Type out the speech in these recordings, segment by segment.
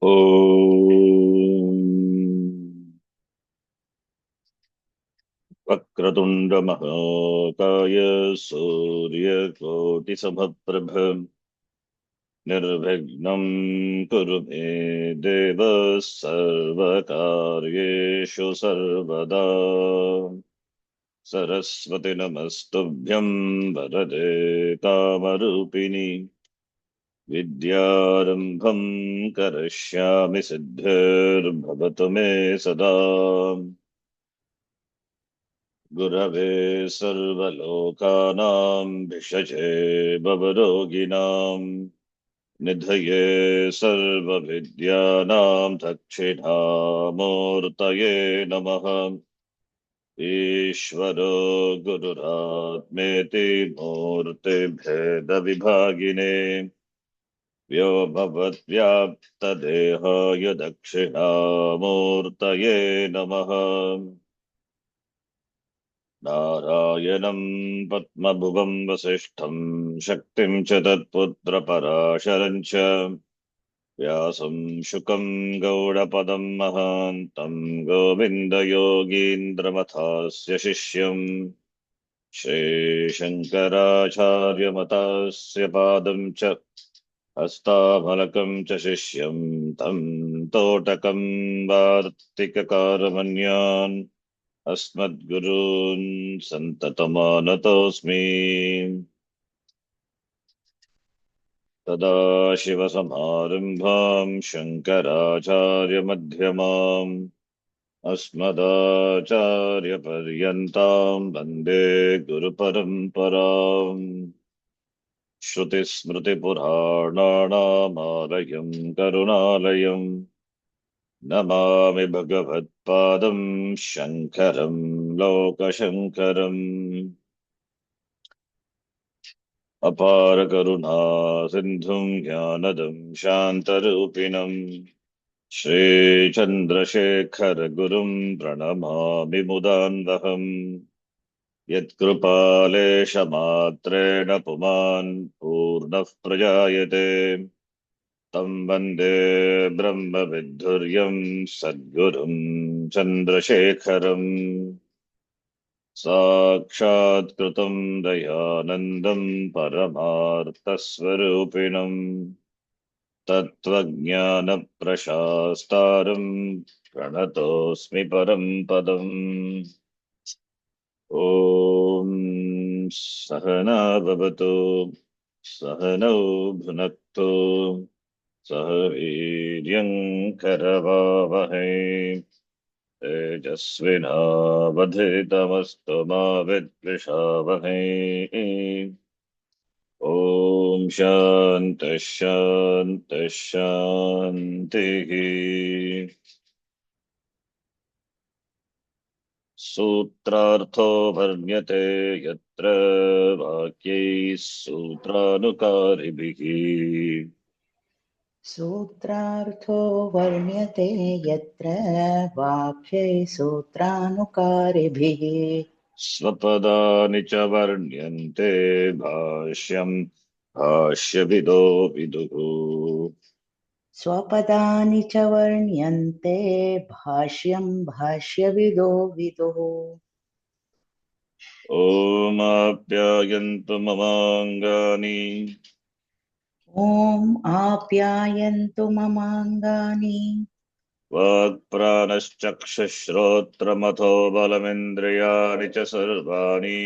ॐ वक्रतुण्डमहाकाय सूर्यकोटिसमप्रभ निर्विघ्नं कुरु मे देव सर्वकार्येषु सर्वदा। सरस्वति नमस्तुभ्यं वरदे कामरूपिणि विद्यारम्भं करिष्यामि सिद्धिर्भवतु मे सदा। गुरवे सर्वलोकानां भिषजे भवरोगिणां निधये सर्वविद्यानां दक्षिणामूर्तये नमः। ईश्वरो गुरुरात्मेति मूर्तिभेदविभागिने व्योमवद्व्याप्तदेहाय दक्षिणामूर्तये नमः। नारायणं पद्मभुवं वसिष्ठं शक्तिं च तत्पुत्रपराशरं च व्यासं शुकं गौडपदं महान्तं गोविन्दयोगीन्द्रमथास्य शिष्यं श्रीशङ्कराचार्यमतास्य पादं च हस्तामलकं च शिष्यं तं तोटकं वार्तिककारमन्यान् अस्मद्गुरून् सन्ततमानतोऽस्मि। सदाशिवसमारम्भां शङ्कराचार्यमध्यमाम् अस्मदाचार्यपर्यन्तां वन्दे गुरुपरम्पराम्। श्रुतिस्मृतिपुराणानामालयं करुणालयम् नमामि भगवत्पादं शङ्करं लोकशङ्करम्। अपारकरुणा सिन्धुं ज्ञानदं शान्तरूपिणं श्रीचन्द्रशेखरगुरुं प्रणमामि मुदान्वहम्। यत्कृपालेशमात्रेण पुमान् पूर्णः प्रजायते तं वन्दे ब्रह्मविद्धुर्यं सद्गुरुं चन्द्रशेखरम्। साक्षात्कृतं दयानन्दं परमार्थस्वरूपिणं तत्त्वज्ञानप्रशास्तारं प्रणतोऽस्मि परं पदम्। ॐ सहना भवतु सहनौ भुनक्तु सह वीर्यं करवावहै तेजस्विनावधीतमस्तु मा विद्विषावहै। ॐ शान्तिः शान्तिः शान्तिः। सूत्रार्थो वर्ण्यते यत्र वाक्यैः सूत्रानुकारिभिः सूत्रार्थो वर्ण्यते यत्र वाक्ये सूत्रानुकारिभिः स्वपदानि च वर्ण्यन्ते भाष्यं भाष्यविदो विदुः। स्वपदानि च वर्ण्यन्ते भाष्यं भाष्यविदो विदुः। ॐ आप्यायन्तु ममाङ्गानि ॐ आप्यायन्तु ममाङ्गानि वाक्प्राणश्चक्षुश्रोत्रमथो बलमिन्द्रियाणि च सर्वाणि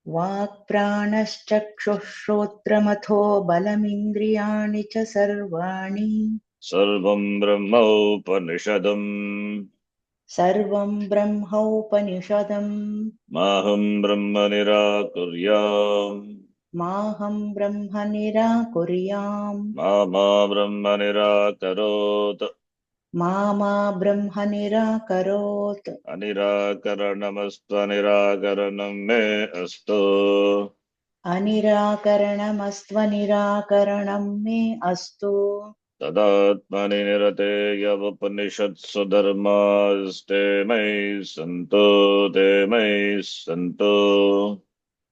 वाक्प्राणश्चक्षुश्रोत्रमथो बलमिन्द्रियाणि च सर्वाणि सर्वं ब्रह्मोपनिषदम् सर्वं ब्रह्मोपनिषदम् माहं ब्रह्म निराकुर्याम् माहं ब्रह्म निराकुर्याम् मा ब्रह्म निराकरोत् मा ब्रह्म निराकरोत्। अनिराकरणमस्त्वनिराकरणं मे अस्तु अनिराकरणमस्त्वनिराकरणं मे अस्तु। तदात्मनि निरतेयवुपनिषत्सु धर्मास्ते मयि सन्तो ते मयि सन्तो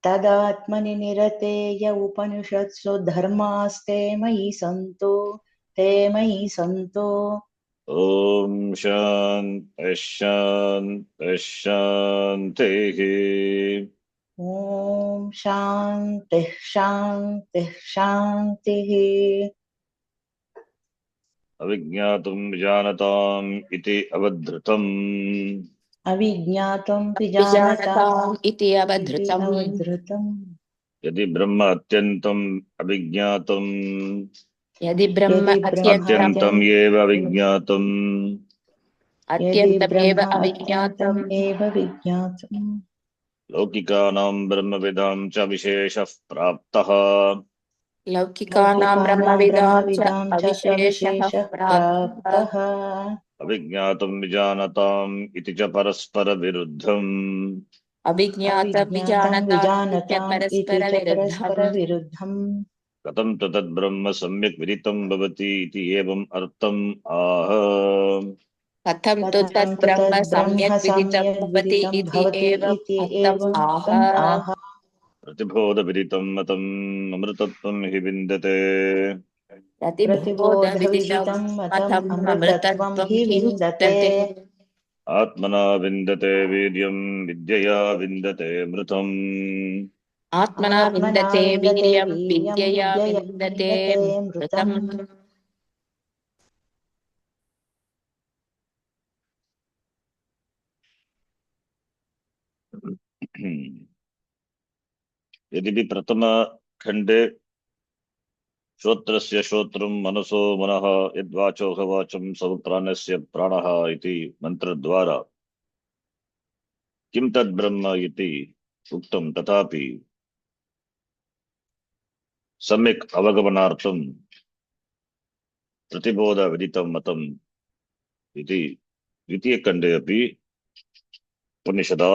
तदात्मनि निरतेय उपनिषत्सु धर्मास्ते मयि सन्तु ते मयि सन्तु। ॐ शान्तिः शान्तिः शान्तिः। ॐ शान्तिः शान्तिः शान्तिः। अविज्ञातुं जानताम् इति अवधृतम्। अविज्ञातं विजानताम् विजानताम् इति इति अवधृतम्। अवधृतम्। यदि ब्रह्म अत्यन्तम् अविज्ञातम् यदि ब्रह्म यदि अत्यन्तम् अत्यन्तम् ब्रह्माद्यं एव अविज्ञातम् यदि अत्यन्तमेव ब्रह्म अत्यन्तम् अविज्ञातम् एव विज्ञातम् लौकिकानां ब्रह्मविदां च विशेषः प्राप्तः। लौकिकानां लौकिकानां ब्रह्मविदां च ब्रह्मविदां च अविशेषः अविशेषः प्राप्तः। प्राप्तः। अविज्ञातं विजानताम् इति च परस्परविरुद्धम्। अविज्ञातं अविज्ञातं विजानताम् इति च विजानताम् इति च परस्परविरुद्धम्। परस्परविरुद्धम्। कथं तु तद्ब्रह्म सम्यक् विदितं भवति इति एवम् अर्थम् आह। कथं तु कथं तत् तु ब्रह्म तद्ब्रह्म सम्यक् विदितं सम्यग् भवति विदितं इति भवति एवम् इति अर्थम् एवम् आह। तम् आह। प्रतिबोधविदितं मतम् अमृतत्वं हि विन्दते। प्रतिबोधविदितं प्रतिबोधविदितं मतम् मतं अमृतत्वं अमृतत्वं हि हि विन्दते। विद्यते। आत्मना विन्दते वीर्यं विद्यया विन्दते मृतम्। आत्मना आत्मना विन्दते विन्दते वीर्यं वीर्यं विद्यया विद्यया विन्दते विन्दते मृतम्। मृतम्। यदि प्रथमखण्डे श्रोत्रस्य श्रोत्रं मनसो मनः यद्वाचो वाचं सब प्राणस्य प्राणः इति मन्त्रद्वारा किं तद् ब्रह्म इति उक्तं, तथापि सम्यक् अवगमनार्थं प्रतिबोधविदितं मतम् इति द्वितीयखण्डे अपि उपनिषदा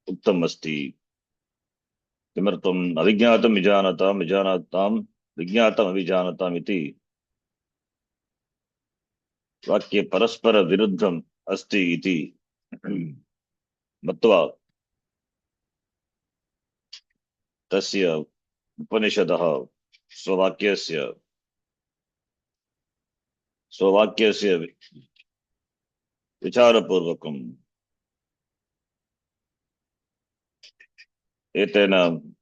उक्तम् अस्ति। किमर्थम्? अविज्ञातं विजानतां विजानतां विज्ञातम् अविजानताम् इति वाक्ये परस्पर विरुद्धम् अस्ति इति मत्वा तस्य उपनिषदः स्ववाक्यस्य स्ववाक्यस्य विचारपूर्वकम् एतेन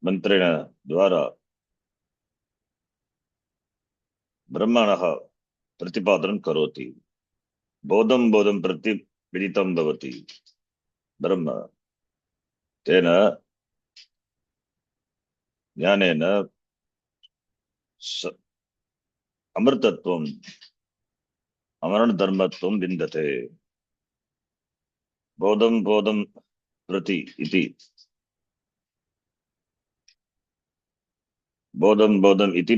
मन्त्रेण द्वारा ब्रह्मणः प्रतिपादनं करोति। बोधं बोधं प्रति विदितं भवति ब्रह्म। तेन ज्ञानेन अमृतत्वम् अमरणधर्मत्वं विन्दते। बोधं बोधं प्रति इति बोधं बोधम् इति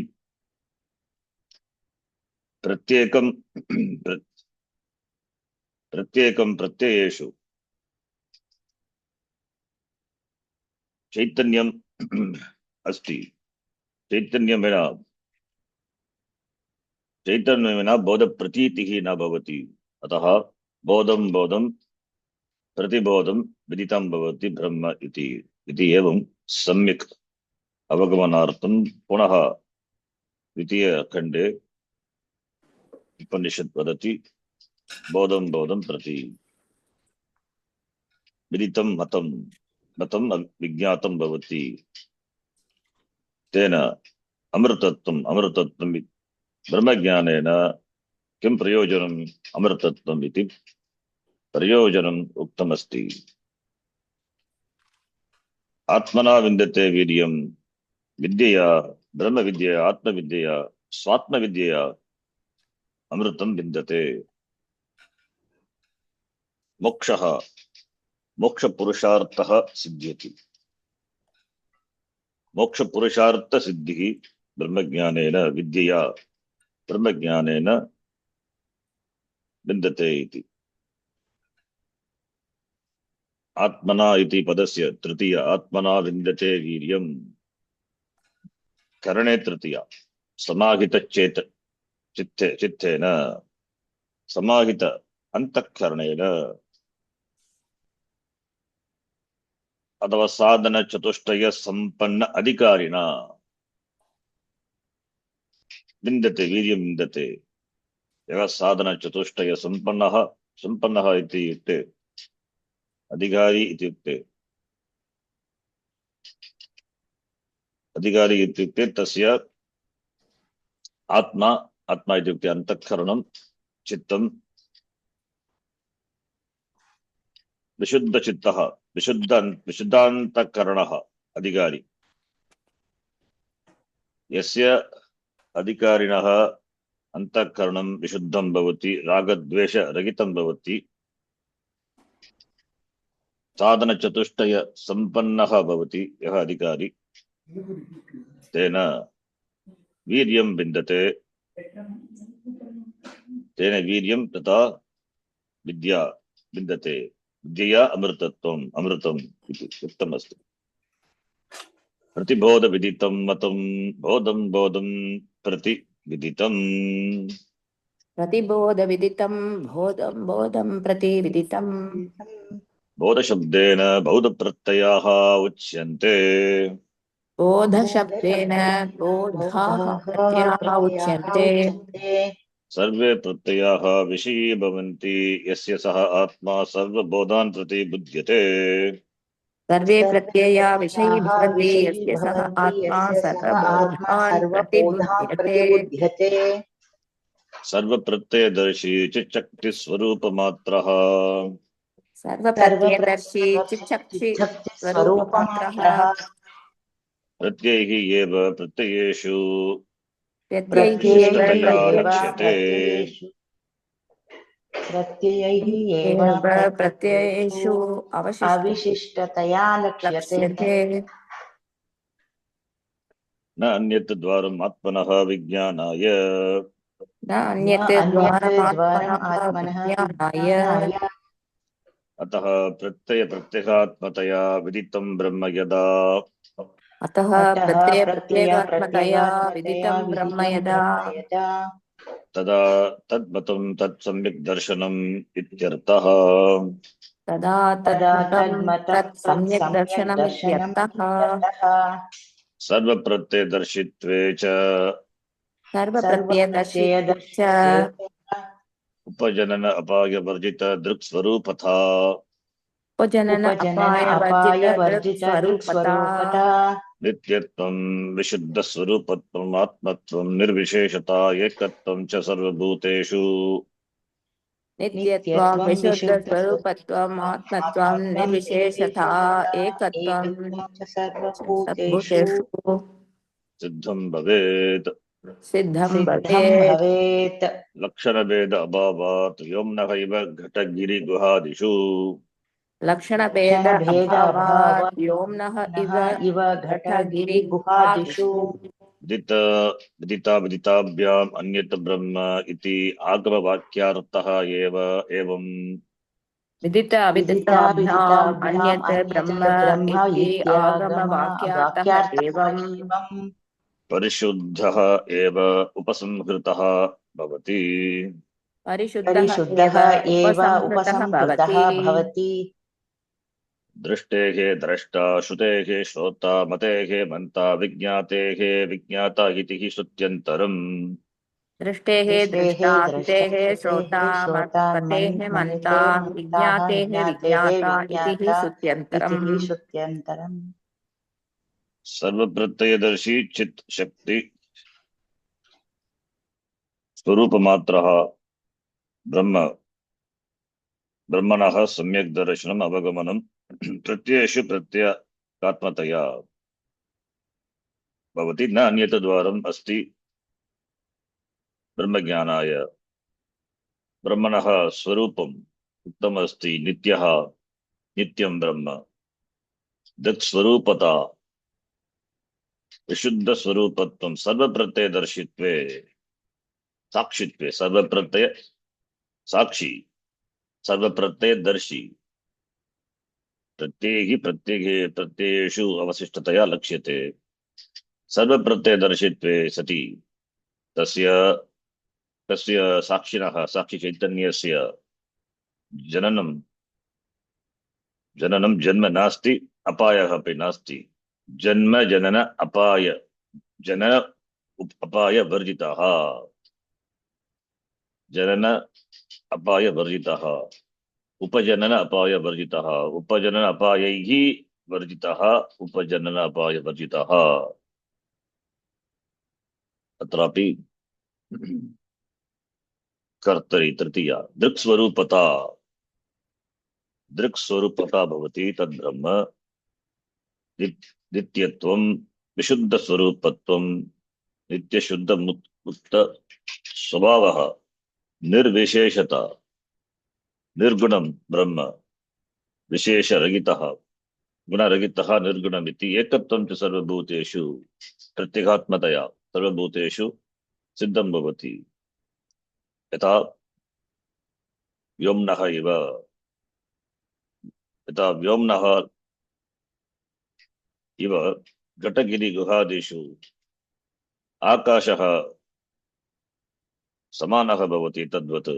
प्रत्येकं प्रत्येकं प्रत्ययेषु चैतन्यम् अस्ति। चैतन्यं विना चैतन्यं विना बोधप्रतीतिः न भवति। अतः बोधं बोधं प्रतिबोधं विदितं भवति ब्रह्म इति। इति एवं सम्यक् अवगमनार्थं पुनः द्वितीयखण्डे उपनिषत् वदति बोधं बोधं प्रति विदितं मतं मतं विज्ञातं भवति। तेन अमृतत्वम् अमृतत्वं ब्रह्मज्ञानेन किं प्रयोजनम्? अमृतत्वम् इति प्रयोजनम् उक्तमस्ति। आत्मना विन्दते वीर्यं विद्यया ब्रह्मविद्यया आत्मविद्यया स्वात्मविद्यया अमृतं विन्दते। मोक्षः मोक्षपुरुषार्थः सिद्ध्यति। मोक्षपुरुषार्थसिद्धिः ब्रह्मज्ञानेन विद्यया ब्रह्मज्ञानेन विन्दते इति। आत्मना इति पदस्य तृतीय आत्मना विन्दते वीर्यं करणे तृतीया समाहितचेत चित्तेन समाहित अंतःकरणेन अथवा साधन चतुष्टय संपन्न अधिकारिणा विन्दते वीर्यं विन्दते। यः साधनचतुष्टय सम्पन्नः इति युक्ते अधिकारी इत्युक्ते अधिकारी इत्युक्ते तस्य आत्मा इत्युक्ते अंतःकरणं चित्तं विशुद्धचित्तः विशुद्धान्तःकरणः अधिकारी यस्य अधिकारिणः अंतःकरणं विशुद्धं भवति रागद्वेषरहितं भवति साधनचतुष्टय सम्पन्नः भवति यः अधिकारी तेन वीर्यं विन्दते तेन वीर्यं तथा विद्या विन्दते विद्यया अमृतम् इति उक्तमस्ति प्रतिबोधविदितं मतं बोधं प्रति विदितम् प्रतिबोधविदितं बोधं प्रति विदितम् बोधशब्देन बौद्धप्रत्ययाः उच्यन्ते बोधशब्देन बोधाः प्रत्ययाः उच्यन्ते सर्वे प्रत्ययाः विषयी भवन्ति यस्य सः आत्मा सर्वबोधान् प्रति बुध्यते सर्वे प्रत्यया विषयी भवन्ति यस्य सः आत्मा सर्वबोधान् प्रतिबुध्यते सर्वप्रत्ययदर्शी चिच्चक्तिस्वरूपमात्रः सर्वप्रत्ययदर्शी चिच्छक्ति स्वरूपमात्रः प्रत्ययैः एव प्रत्ययेषु प्रत्ययैः विशिष्टतया लक्ष्यते प्रत्ययैः प्रत्ययेषु अविशिष्टतया लक्ष्यते न अन्यत् द्वारम् आत्मनः विज्ञानाय न अन्यत् द्वारमात्मनः विज्ञानाय अतः प्रत्ययात्मतया विदितं ब्रह्म यदा अतः प्रत्ययात्मतया विदितं ब्रह्म यदा तदा तद्मतं तत् सम्यक् दर्शनम् इत्यर्थः तदा तत् सम्यक् दर्शनम् इत्यर्थः सर्वप्रत्ययदर्शित्वे च सर्वप्रत्ययदर्शित्वे च उपजनन अपायवर्जित दृक्स्वरूपथा उपजनन अपायवर्जित दृक्स्वरूपता नित्यत्वं विशुद्धस्वरूपत्वम् आत्मत्वं निर्विशेषता एकत्वं च सर्वभूतेषु नित्यत्वं विशुद्धस्वरूपत्वम् आत्मत्वं निर्विशेषता एकत्वं सर्वभूतेषु सिद्धं भवेत् सिद्धं भवेत् लक्षणभेद अभावात् व्योम्नः इव घटगिरिगुहादिषु लक्षणभेद अभावात् व्योम्नः इव घटगिरिगुहादिषु विदिताभ्याम् अन्यत् ब्रह्म इति आगमवाक्यार्थः एवं विदित अविदिताभ्याम् अन्यत् ब्रह्म इति आगमवाक्यार्थः एवम् परिशुद्धः एव उपसंहृतः भवति परिशुद्धः एव उपसंहृतः भवति दृष्टेः द्रष्टा श्रुतेः श्रोता मतेः मन्ता विज्ञातेः विज्ञाता इति हि श्रुत्यन्तरम् दृष्टेः दृष्टा श्रुतेः श्रोता मतेः मन्ता विज्ञातेः विज्ञाता इति हि श्रुत्यन्तरम् सर्वप्रत्ययदर्शी चित् शक्ति स्वरूपमात्रः ब्रह्मणः सम्यक् दर्शनम् अवगमनम् प्रत्ययेषु प्रत्ययात्मतया भवति न अन्यत् द्वारम् अस्ति ब्रह्मज्ञानाय ब्रह्मणः स्वरूपम् उक्तमस्ति नित्यं ब्रह्म दृक्स्वरूपता विशुद्धस्वरूपत्वं सर्वप्रत्ययदर्शित्वे साक्षित्वे सर्वप्रत्यय साक्षी सर्वप्रत्ययदर्शी प्रत्ययेषु अवशिष्टतया लक्ष्यते सर्वप्रत्ययदर्शित्वे सति तस्य साक्षिणः साक्षिचैतन्यस्य जननं जन्म नास्ति अपायः अपि नास्ति जन्म जनन अपाय वर्जितः जनन अपाय वर्जितः, उपजनन अपाय वर्जितः, उपजनन अपायैः वर्जितः, उपजनन अपाय वर्जितः। अत्रापि कर्तरि तृतीया दृक्स्वरूपता, दृक्स्वरूपता भवति तद्ब्रह्म नित्यत्वं, विशुद्धस्वरूपत्वं, नित्यशुद्ध मुक्त स्वभावः, निर्विशेषता, निर्गुणं ब्रह्म, विशेषरहितः, गुणरहितः, निर्गुणमिति एकत्वं च सर्वभूतेषु प्रत्यगात्मतया सर्वभूतेषु सिद्धं भवति। यथा व्योम्नः इव, यथा व्योम्नः इव घटगिरिगुहादिषु आकाशः समानः भवति, तद्वत्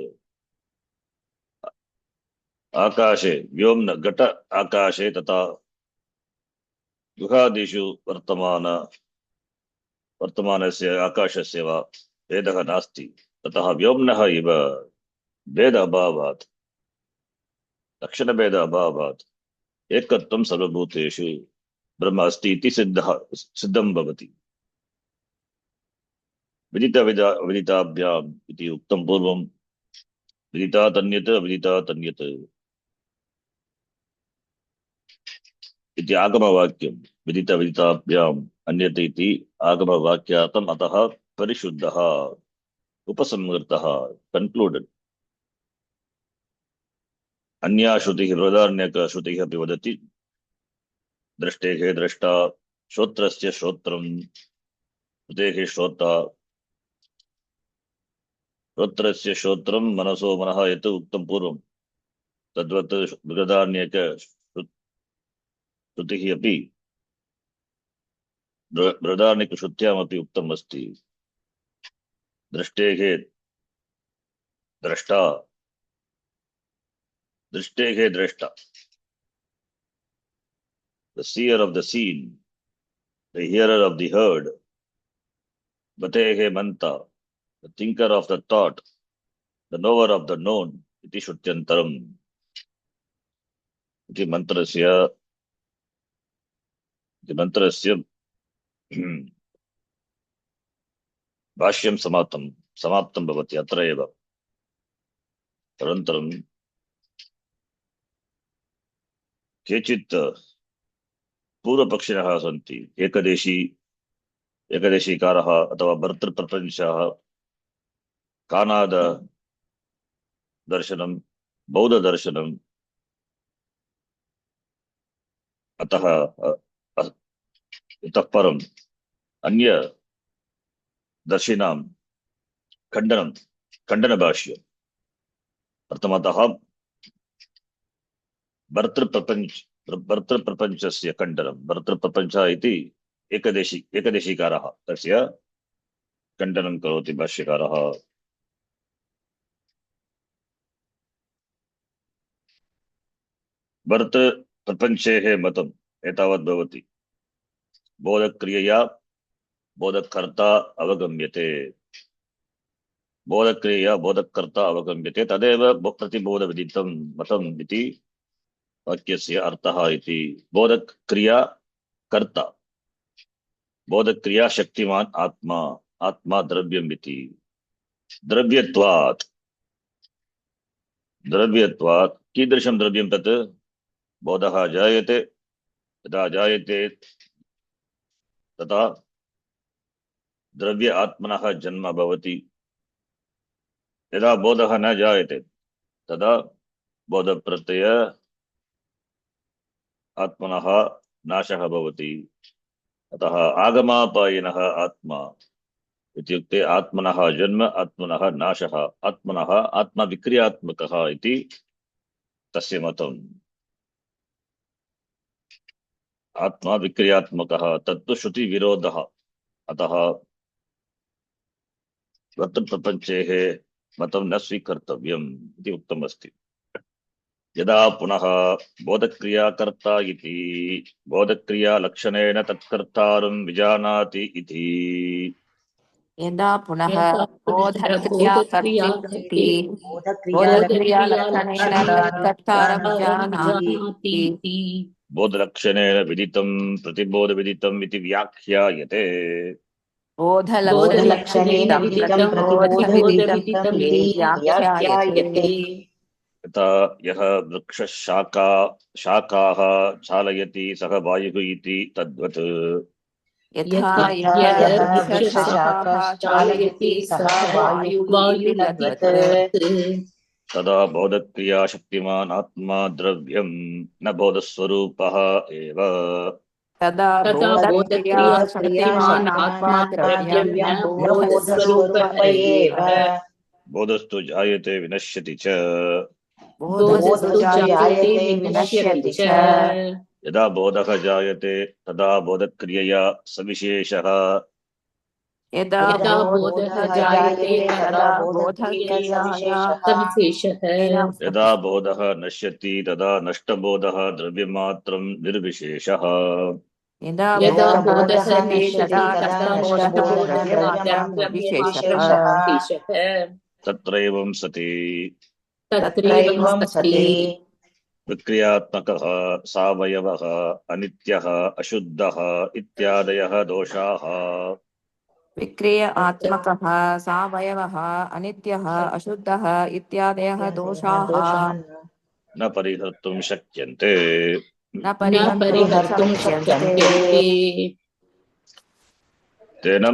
आकाशे व्योम्न घट आकाशे तथा गुहादिषु वर्तमानस्य आकाशस्य वा भेदः नास्ति। ततः व्योम्नः इव भेद अभावात्, लक्षणभेद अभावात् एकत्वं सर्वभूतेषु ब्रह्म अस्ति इति सिद्धं भवति। विदिताभ्याम् इति उक्तं पूर्वं, विदिता तन्यत् अविदिता तन्यत् इति आगमवाक्यं, विदिताभ्याम् अन्यत् इति आगमवाक्यार्थम्, अतः परिशुद्धः उपसंहृतः कन्क्लूडेड्। अन्या श्रुतिः बृहदारण्यकश्रुतिः अपि वदति दृष्टेः द्रष्टा, श्रोत्रस्य श्रोत्रं, श्रुतेः श्रोता, श्रोत्रस्य श्रोत्रं, मनसो मनः यत् उक्तं पूर्वं तद्वत् बृहदारण्यकश्रुतिः अपि बृहदारण्यकश्रुत्यामपि उक्तम् अस्ति। दृष्टेः द्रष्टा, दृष्टेः द्रष्टा, the seer of the seen, the hearer of the heard, matehe manta, the thinker of the thought, the knower of the known, iti shrutyantaram. Iti mantrasya भाष्यं समाप्तं भवति अत्र एव। तदनन्तरं केचित् पूर्वपक्षिणः सन्ति, एकदेशीकारः अथवा भर्तृप्रपञ्चः, कानाद दर्शनं, बौद्ध दर्शनं, अतः इतः परम् अन्य दर्शिनां खण्डनभाष्य। प्रथमतः भर्तृप्रपञ्चस्य खण्डनं, भर्तृप्रपञ्चः इति एकदेशीकारः, तस्य खण्डनं करोति भाष्यकारः। भर्तृप्रपञ्चेः मतम् एतावत् भवति, बोधक्रियया बोधकर्ता अवगम्यते, बोधक्रियया बोधकर्ता अवगम्यते, तदेव प्रतिबोधविदितं मतम् इति वाक्यस्य अर्थः इति। बोधक्रिया कर्ता, बोधक्रिया शक्तिमान् आत्मा, आत्मा द्रव्यम् इति। द्रव्यत्वात् कीदृशं द्रव्यं तत्? बोधः जायते, यदा जायते तथा द्रव्य आत्मनः जन्म भवति, यदा बोधः न जायते तदा बोधप्रत्यय आत्मनः नाशः भवति। अतः आगमापायिनः आत्मा इत्युक्ते आत्मनः जन्म, आत्मनः नाशः, आत्मनः आत्मविक्रियात्मकः इति तस्य मतम्। आत्मा विक्रियात्मकः तत्तु श्रुतिविरोधः, अतः वर्तप्रपञ्चेः मतं न स्वीकर्तव्यम् इति उक्तमस्ति। यदा पुनः बोधक्रियाकर्ता इति बोधक्रियालक्षणेन तत्कर्तारं विजानाति इति यदा पुनः यदा बोधक्रिया कर्तृ इति बोधक्रियालक्षणेन बोधक्रियालक्षणेन तत्कर्तारं जानाति जानातीति बोधलक्षणेन विदितं प्रतिबोधविदितम् इति व्याख्यायते। बोधलक्षणेन विदितं प्रतिबोधविदितम् प्रतिबोधविदितम् इति इति व्याख्यायते। व्याख्यायते। यथा यः शाखाः चालयति सः वायुः इति तद्वत्। यथा यथा यः यः वृक्षशाखाः वृक्षशाखाः चालयति सः वायुः इति तद्वत्। तदा बोधक्रिया शक्तिमान् आत्मा द्रव्यम् न बोधस्वरूपः एव। तदा बोधक्रिया शक्तिमान् आत्मा द्रव्यं न बोधस्वरूप एव। बोधस्तु जायते विनश्यति च। बोधस्तु जायते विनश्यति च। यदा बोधः जायते तदा बोधक्रियया सविशेषः। यदा बोधः जायते तदा बोधक्रियया सविशेषः। यदा बोधः नश्यति तदा नष्टबोधः द्रव्यमात्रं निर्विशेषः। यदा यदा बोधः बोधः नश्यति नश्यति तदा तदा नष्टबोधः नष्टबोधः द्रव्यमात्रं विशेषः। विशेषः। तत्रैवं सति तत्रैवं सति विक्रियात्मकः सावयवः अनित्यः अशुद्धः इत्यादयः दोषाः विक्रिय आत्मकः सावयवः अनित्यः अशुद्धः इत्यादयः दोषाः न परिहर्तुं शक्यन्ते। न परिहर्तुं शक्यन्ते। तेन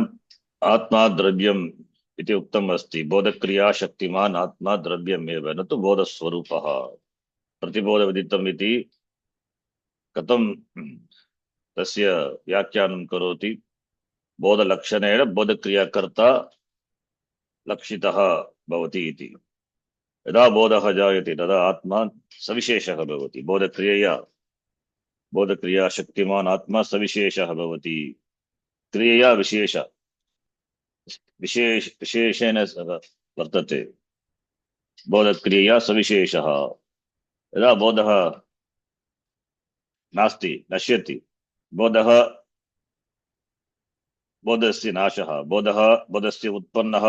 आत्मा द्रव्यम् इति उक्तम् अस्ति। बोधक्रिया शक्तिमान् आत्मा द्रव्यमेव न तु बोधस्वरूपः। प्रतिबोधविदितम् इति कथं तस्य व्याख्यानं करोति? बोधलक्षणेन बोधक्रियाकर्ता लक्षितः भवति इति। यदा बोधः जायते तदा आत्मा सविशेषः भवति। बोधक्रिया शक्तिमान् आत्मा सविशेषः भवति। क्रियया विशेषेण वर्तते। बोधक्रियया सविशेषः। यदा बोधः नास्ति नश्यति बोधस्य नाशः बोधस्य उत्पन्नः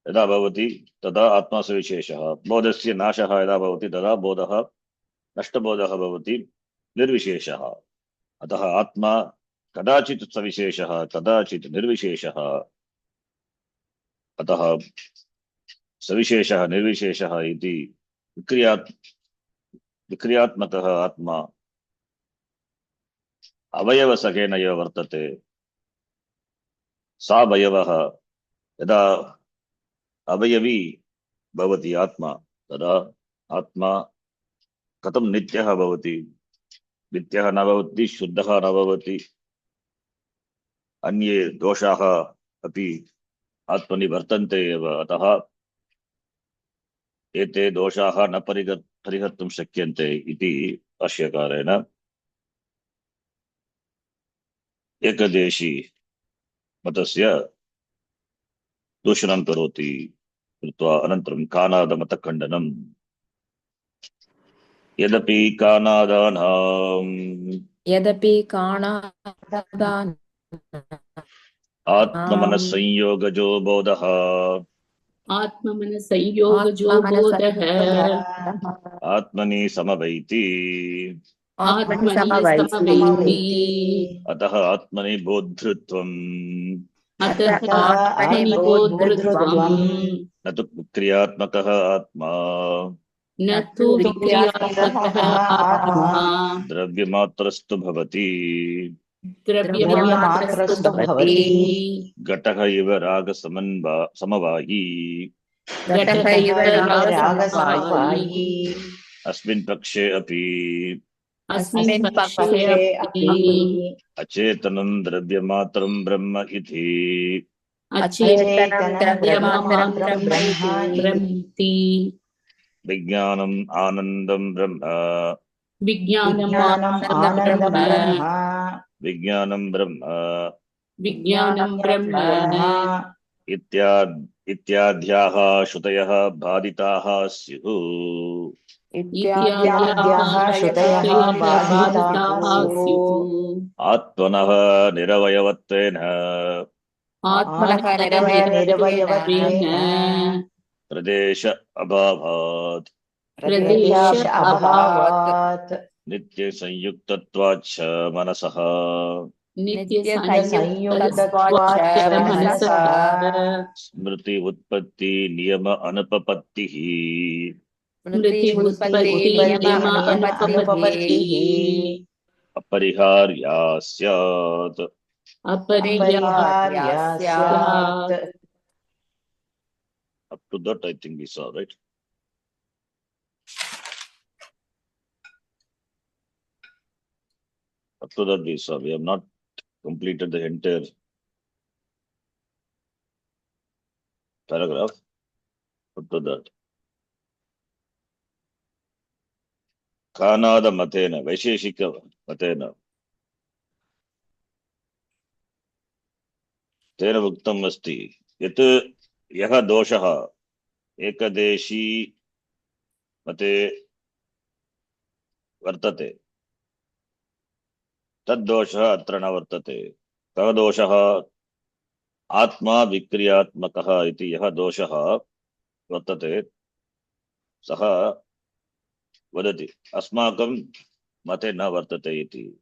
यदा भवति तदा आत्मा सविशेषः। बोधस्य नाशः यदा भवति तदा बोधः नष्टबोधः भवति निर्विशेषः। अतः आत्मा कदाचित् सविशेषः कदाचित् निर्विशेषः। अतः सविशेषः निर्विशेषः इति विक्रियात्मकः आत्मा अवयवसखेन एव वर्तते। सावयवः यदा अवयवी भवति आत्मा तदा आत्मा कथं नित्यः भवति? नित्यः न भवति, शुद्धः न भवति। अन्ये दोषाः अपि आत्मनि वर्तन्ते एव। अतः एते दोषाः न परिहर्तुं शक्यन्ते इति भाष्यकारेण एकदेशी मतस्य दूषणं करोति कृत्वा अनन्तरं कानादमतखण्डनम्। यदपि कानादानाम् आत्ममनस्संयोगजो बोधः आत्ममनसंयोगजो बोधः आत्मनि समवैति। आत्मनि समवैति। अतः आत्मनि बोद्धृत्वम् अतः आत्मनि बोद्धृत्वम् न तु क्रियात्मकः आत्मा न तु विक्रियात्मकः आत्मा द्रव्यमात्रस्तु भवति। द्रव्यमात्रस्तु भवति। घटः इव रागसमवायी घटः इव रागसमवायी। अस्मिन् पक्षे अपि अस्मिन् पक्षे अपि अचेतनं द्रव्यमात्रं ब्रह्म इति। अचेतनं द्रव्यमात्रं ब्रह्मीति। विज्ञानम् आनन्दं ब्रह्म विज्ञानम् आनन्दं ब्रह्म विज्ञानं ब्रह्म विज्ञानं ब्रह्म इत्याद्याः श्रुतयः बाधिताः स्युः। इत्याद्याः श्रुतयः बाधिताः स्युः। आत्मनः निरवयवत्वेन आत्मनः निरवयवत्वेन Pradesha abhavat प्रदेश अभावात् Nitya Sanyuktatvacha Manasaha संयुक्तत्वाच्च मनसः Smriti Utpatti Niyama Anupapattihi स्मृति उत्पत्ति नियम अनुपपत्तिः Apariharya Syat. अपरिहार्या स्यात् Up to that, I think we saw, right? Up to that, we saw. We have not completed the entire paragraph. Up to that. Kanada Matena, Vaisheshika Matena. Tena Vuktam Asti. Yat Yaha Doshaha Ekadeshi Mate Vartate. Tad Doshaha Atrana Vartate. Kah Doshaha Atma Vikriyatmakaha iti Yaha Doshaha Vartate. Saha Vadati. Asmakam Mate na Vartate iti.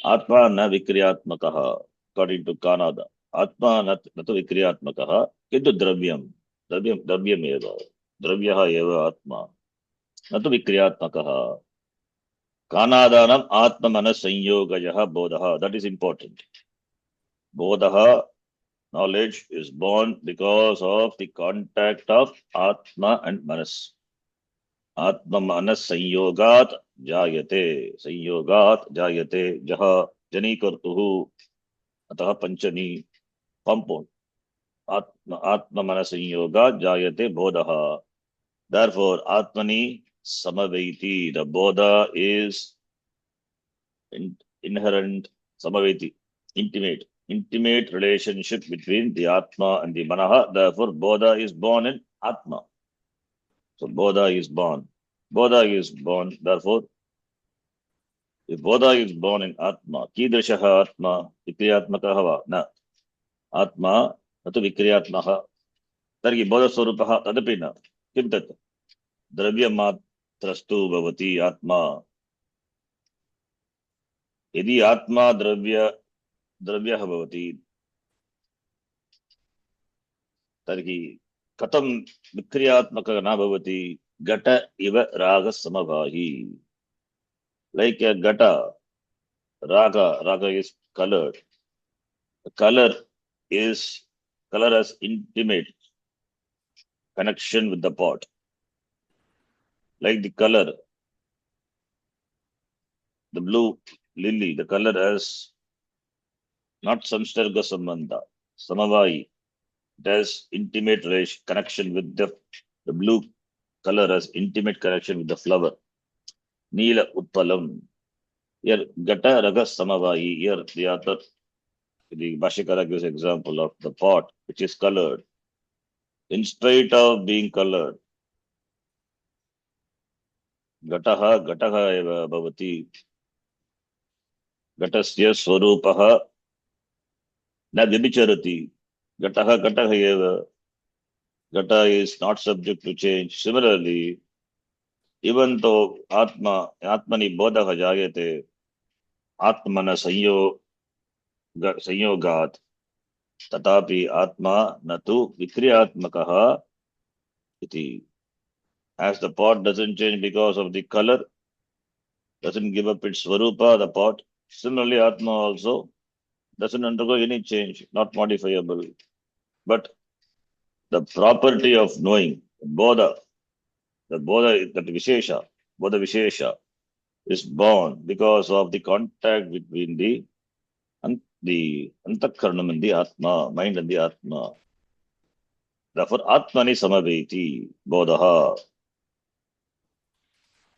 Atma na Vikriyatmakaha. According to Kanada. Atma natu Vikriyatmakaha. Kintu Dravyam. Dravyam eva. Dravyaha eva Atma. Natu Vikriyatmakaha. Kanadanam Atma Manas Sanyogayaha Bodhaha. That is important. Bodhaha, knowledge, is born because of the contact of Atma and Manas. Atma Manas Sanyogat Jayate. Sanyogat Jayate. Jaha Janikartuhu. Ataha Panchani. Compound. Atma Manas Sanyogat Jayate Bodhaha. Therefore, Atmani Samaveti. The Bodha is inherent, Samaveti, intimate relationship between the Atma and the Manaha. Therefore, Bodha is born in Atma. So, Bodha is born. Bodha is born. Therefore, if Bodha is born in Atma, Kidrishaha Atma, Vikriyatmakaha va na. Atma, natu Vikriyatmaha. Targi Bodha Swarupaha tadapi na. Kim tat? Dravya matrastu bhavati Atma. Yadi Atma Dravya भवति तर्हि कथं विक्रियात्मकः न भवति घट इव राग समवाही like a gata raga is colored. The color has intimate connection with the pot, like the color, the blue lily, the color has not samstarga sambandha, samavai. It has intimate connection with the blue color has intimate connection with the flower. Neela Utpalam. Here, Gata Raga Samavai. Here, the author, the Bhashikara gives example of the pot which is colored. In spite of being colored, Gataha eva bhavati. Gatasya Swarupaha na vibicharati. Gataha eva. Gata is not subject to change. Similarly, even though Atmani Bodha Jayate, Atmana Sanyogat, Tatapi Atma Natu Vikriyatmakaha iti. As the pot doesn't change because of the color, doesn't give up its Swarupa, the pot, similarly Atma also doesn't undergo any change, not modifiable. But the property of knowing, Bodha, that Vishesha, Bodha Vishesha, is born because of the contact between the Antakarnam and the Atma, mind and the Atma. Therefore, Atmani Samaveti, Bodhaha.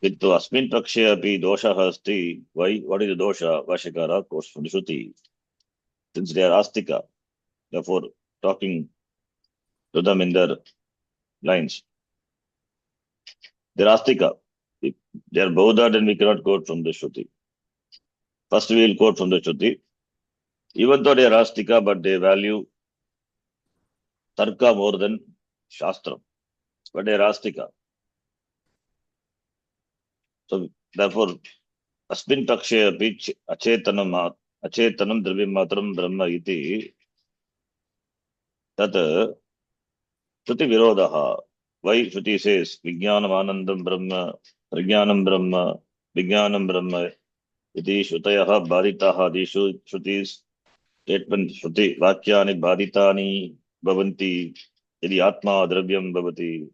Vittu Asmin Pakshe api Doshaha asti. Why? What is the dosha? Vashikara quotes from the Shruti. Since they are Astika, therefore, talking to them in their lines. They are Astika. If they are Bodha, then we cannot quote from the Shruti. First, we will quote from the Shruti. Even though they are Astika, but they value Tarka more than Shastra. But a Rastika. So therefore, Asmin Pakshe Apich Achetanam Dravyam Matram Brahma iti Tat Shruti Virodaha. Why Shruti says Vijnanam Anandam Brahma, Prajnanam Brahma, Vijnanam Brahma iti Shrutayaha Baditaha. These Shrutis statement Shruti Vakyani Baditani Bhavanti Yadi Atma Dravyam Bhavati.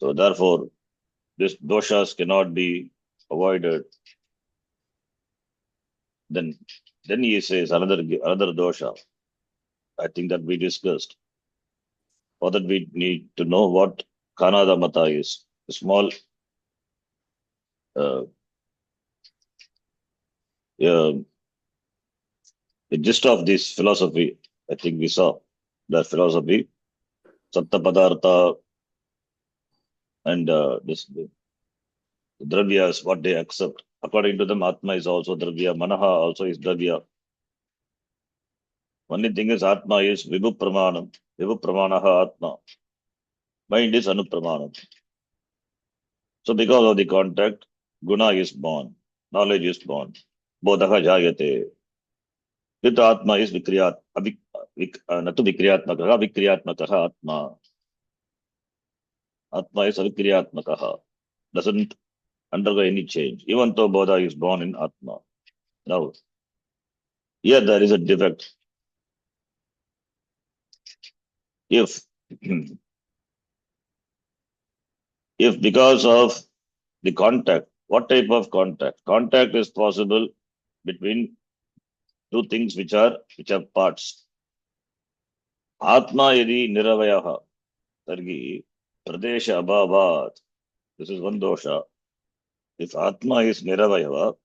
So therefore, this doshas cannot be avoided. Then he says another dosha. I think that we discussed. For that we need to know what Kanada Mata is. A small uh, the gist of this philosophy. I think we saw that philosophy. Satta Padartha and the Dravyas, what they accept. According to them, Atma is also Dravya, Manaha also is Dravya. Only thing is Atma is Vibhu Pramanam. Vibhu Pramanaha Atma. Mind is Anupramanam. So because of the contact, Guna is born. Knowledge is born. Bodhaha Jayate. With Atma is Vikriyat. Natu Vikriyatmakaha, Vikriyatmakaha Atma. Atma is Avikriyatmakaha. Doesn't undergo any change. Even though Bodha is born in Atma. Now, here there is a defect. If because of the contact, what type of contact? Contact is possible between two things which are parts. Atma yadi niravayaha targi pradesha abhavat. This is one dosha. If Atma is niravayava,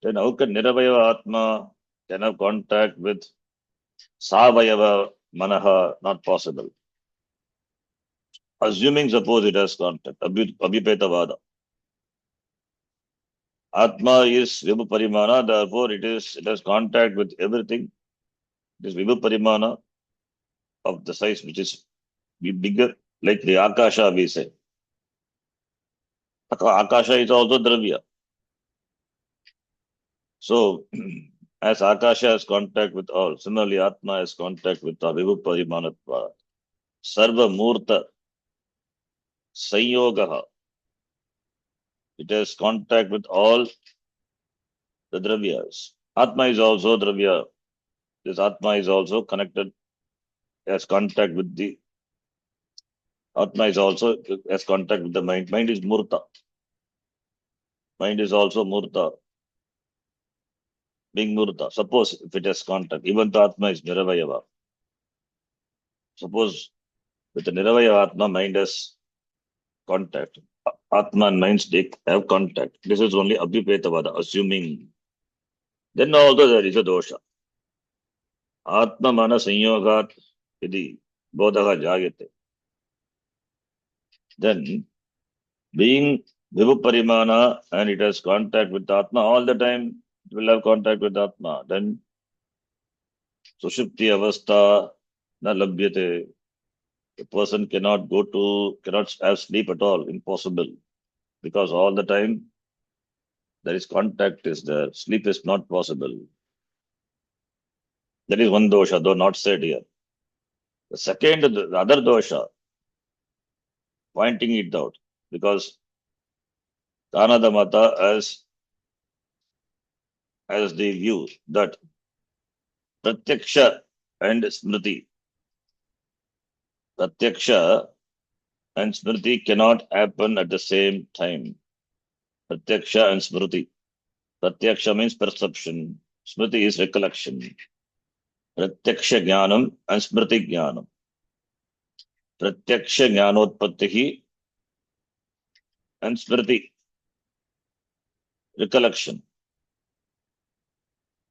then how can niravayava Atma can have contact with savayava manaha? Not possible. Assuming suppose it has contact, abhipetavada. Atma is Vibhu Parimana, therefore it has contact with everything. It is Vibhu Parimana of the size which is bigger, like the Akasha we say. Akasha is also Dravya. So, as Akasha has contact with all, similarly Atma has contact with Vibhu Parimanatva. Sarva Murta Sanyogaha. It has contact with all the Dravyas. Atma is also Dravya. This Atma is also connected, has contact with the Atma is also has contact with the mind. Mind is Murta. Mind is also Murta. Being Murta. Suppose if it has contact, even the Atma is Niravayava. Suppose with the Niravayava Atma, mind has contact. Atma and mind have contact. This is only Abhipetavada, assuming. Then also there is a dosha. Atma mana sanyogat idi bodhaha jayate. Then, being Vibhu Parimana and it has contact with Atma all the time, it will have contact with Atma. Then, Sushupti Avastha na labhyate. The person cannot have sleep at all, impossible. Because all the time, there is contact is there. Sleep is not possible. That is one dosha, though not said here. The second, the other dosha, pointing it out, because Kanada Mata has the view that Pratyaksha and Smriti cannot happen at the same time. Pratyaksha and Smriti. Pratyaksha means perception. Smriti is recollection. Pratyaksha Jnanam and Smriti Jnanam. Pratyaksha Jnanotpattihi and Smriti. Recollection.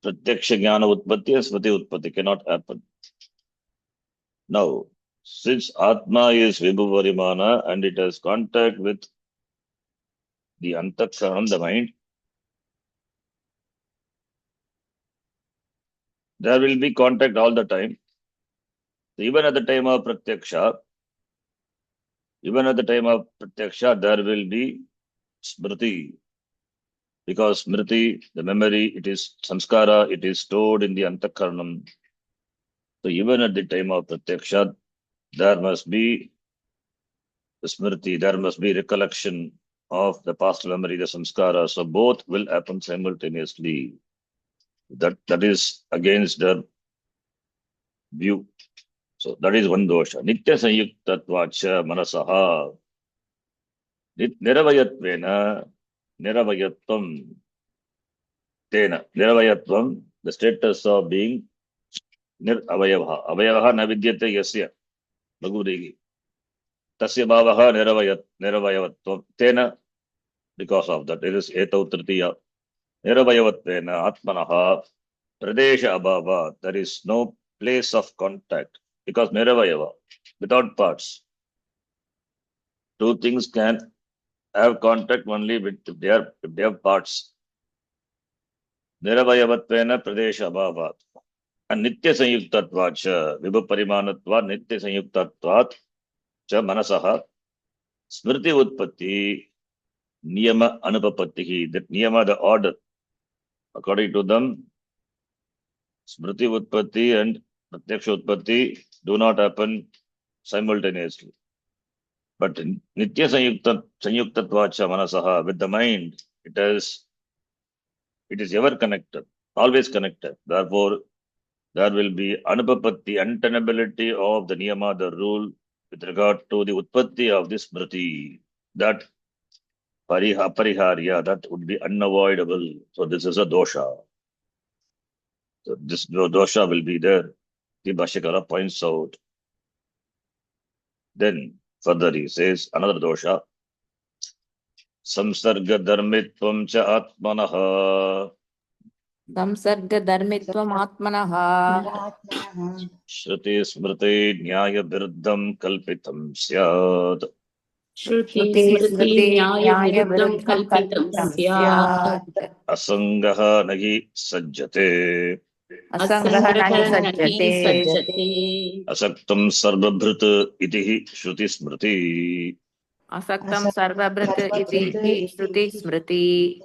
Pratyaksha Jnana Utpatti and Smriti Utpatti cannot happen. Now, since Atma is Vibhu Parimana and it has contact with the Antaksharam, the mind, there will be contact all the time. So even at the time of Pratyaksha, there will be Smriti. Because Smriti, the memory, it is samskara, it is stored in the Antakaranam. So even at the time of Pratyaksha, there must be the Smriti, there must be recollection of the past memory, the samskara. So both will happen simultaneously. That is against their view. So that is one dosha. Nitya Sanyuktatvacha Manasaha. Niravayatvena Niravayatvam. Tena. Niravayatvam, the status of being Nir Avayavaha. Avayavaha na vidyate yasya. Lagudegi. Tasya bhavaha Niravayavatvam. Tena, because of that, it is Etau Tritiya. Niravayavatena Atmanaha. Pradesha abhava. There is no place of contact. Because Niravayava, without parts. Two things can have contact only if they have parts. Niravayavattvena Pradesha abhava. And Nitya Sanyuktatvat cha Vibhu Parimanatvat Nitya Sanyuktatvat cha Manasaha Smriti Utpatti Niyama Anupapattihi. That Niyama, the order. According to them, Smriti Utpatti and Pratyaksha Utpatti do not happen simultaneously. But Nitya Sanyuktatvat cha Manasaha, with the mind, it is ever connected, always connected. Therefore, there will be Anupapatti, untenability of the Niyama, the rule, with regard to the Utpatti of this Smriti. That Pariharya, that would be unavoidable. So this is a dosha. So this dosha will be there. The Bhashyakara points out. Then further he says, another dosha. Samsarga dharmitvam cha atmanaha. Samsarga dharmitvam atmanaha. Shruti smriti nyaya viruddham kalpitam syad. Shruti smriti nyaya viruddham kalpitam syat. Asangaha nahi sajjate. Asangraha nahi nahi sajjate. sajjate. Asaktam sarvabhrit iti shruti smriti. Asaktam sarvabhrit iti shruti smriti.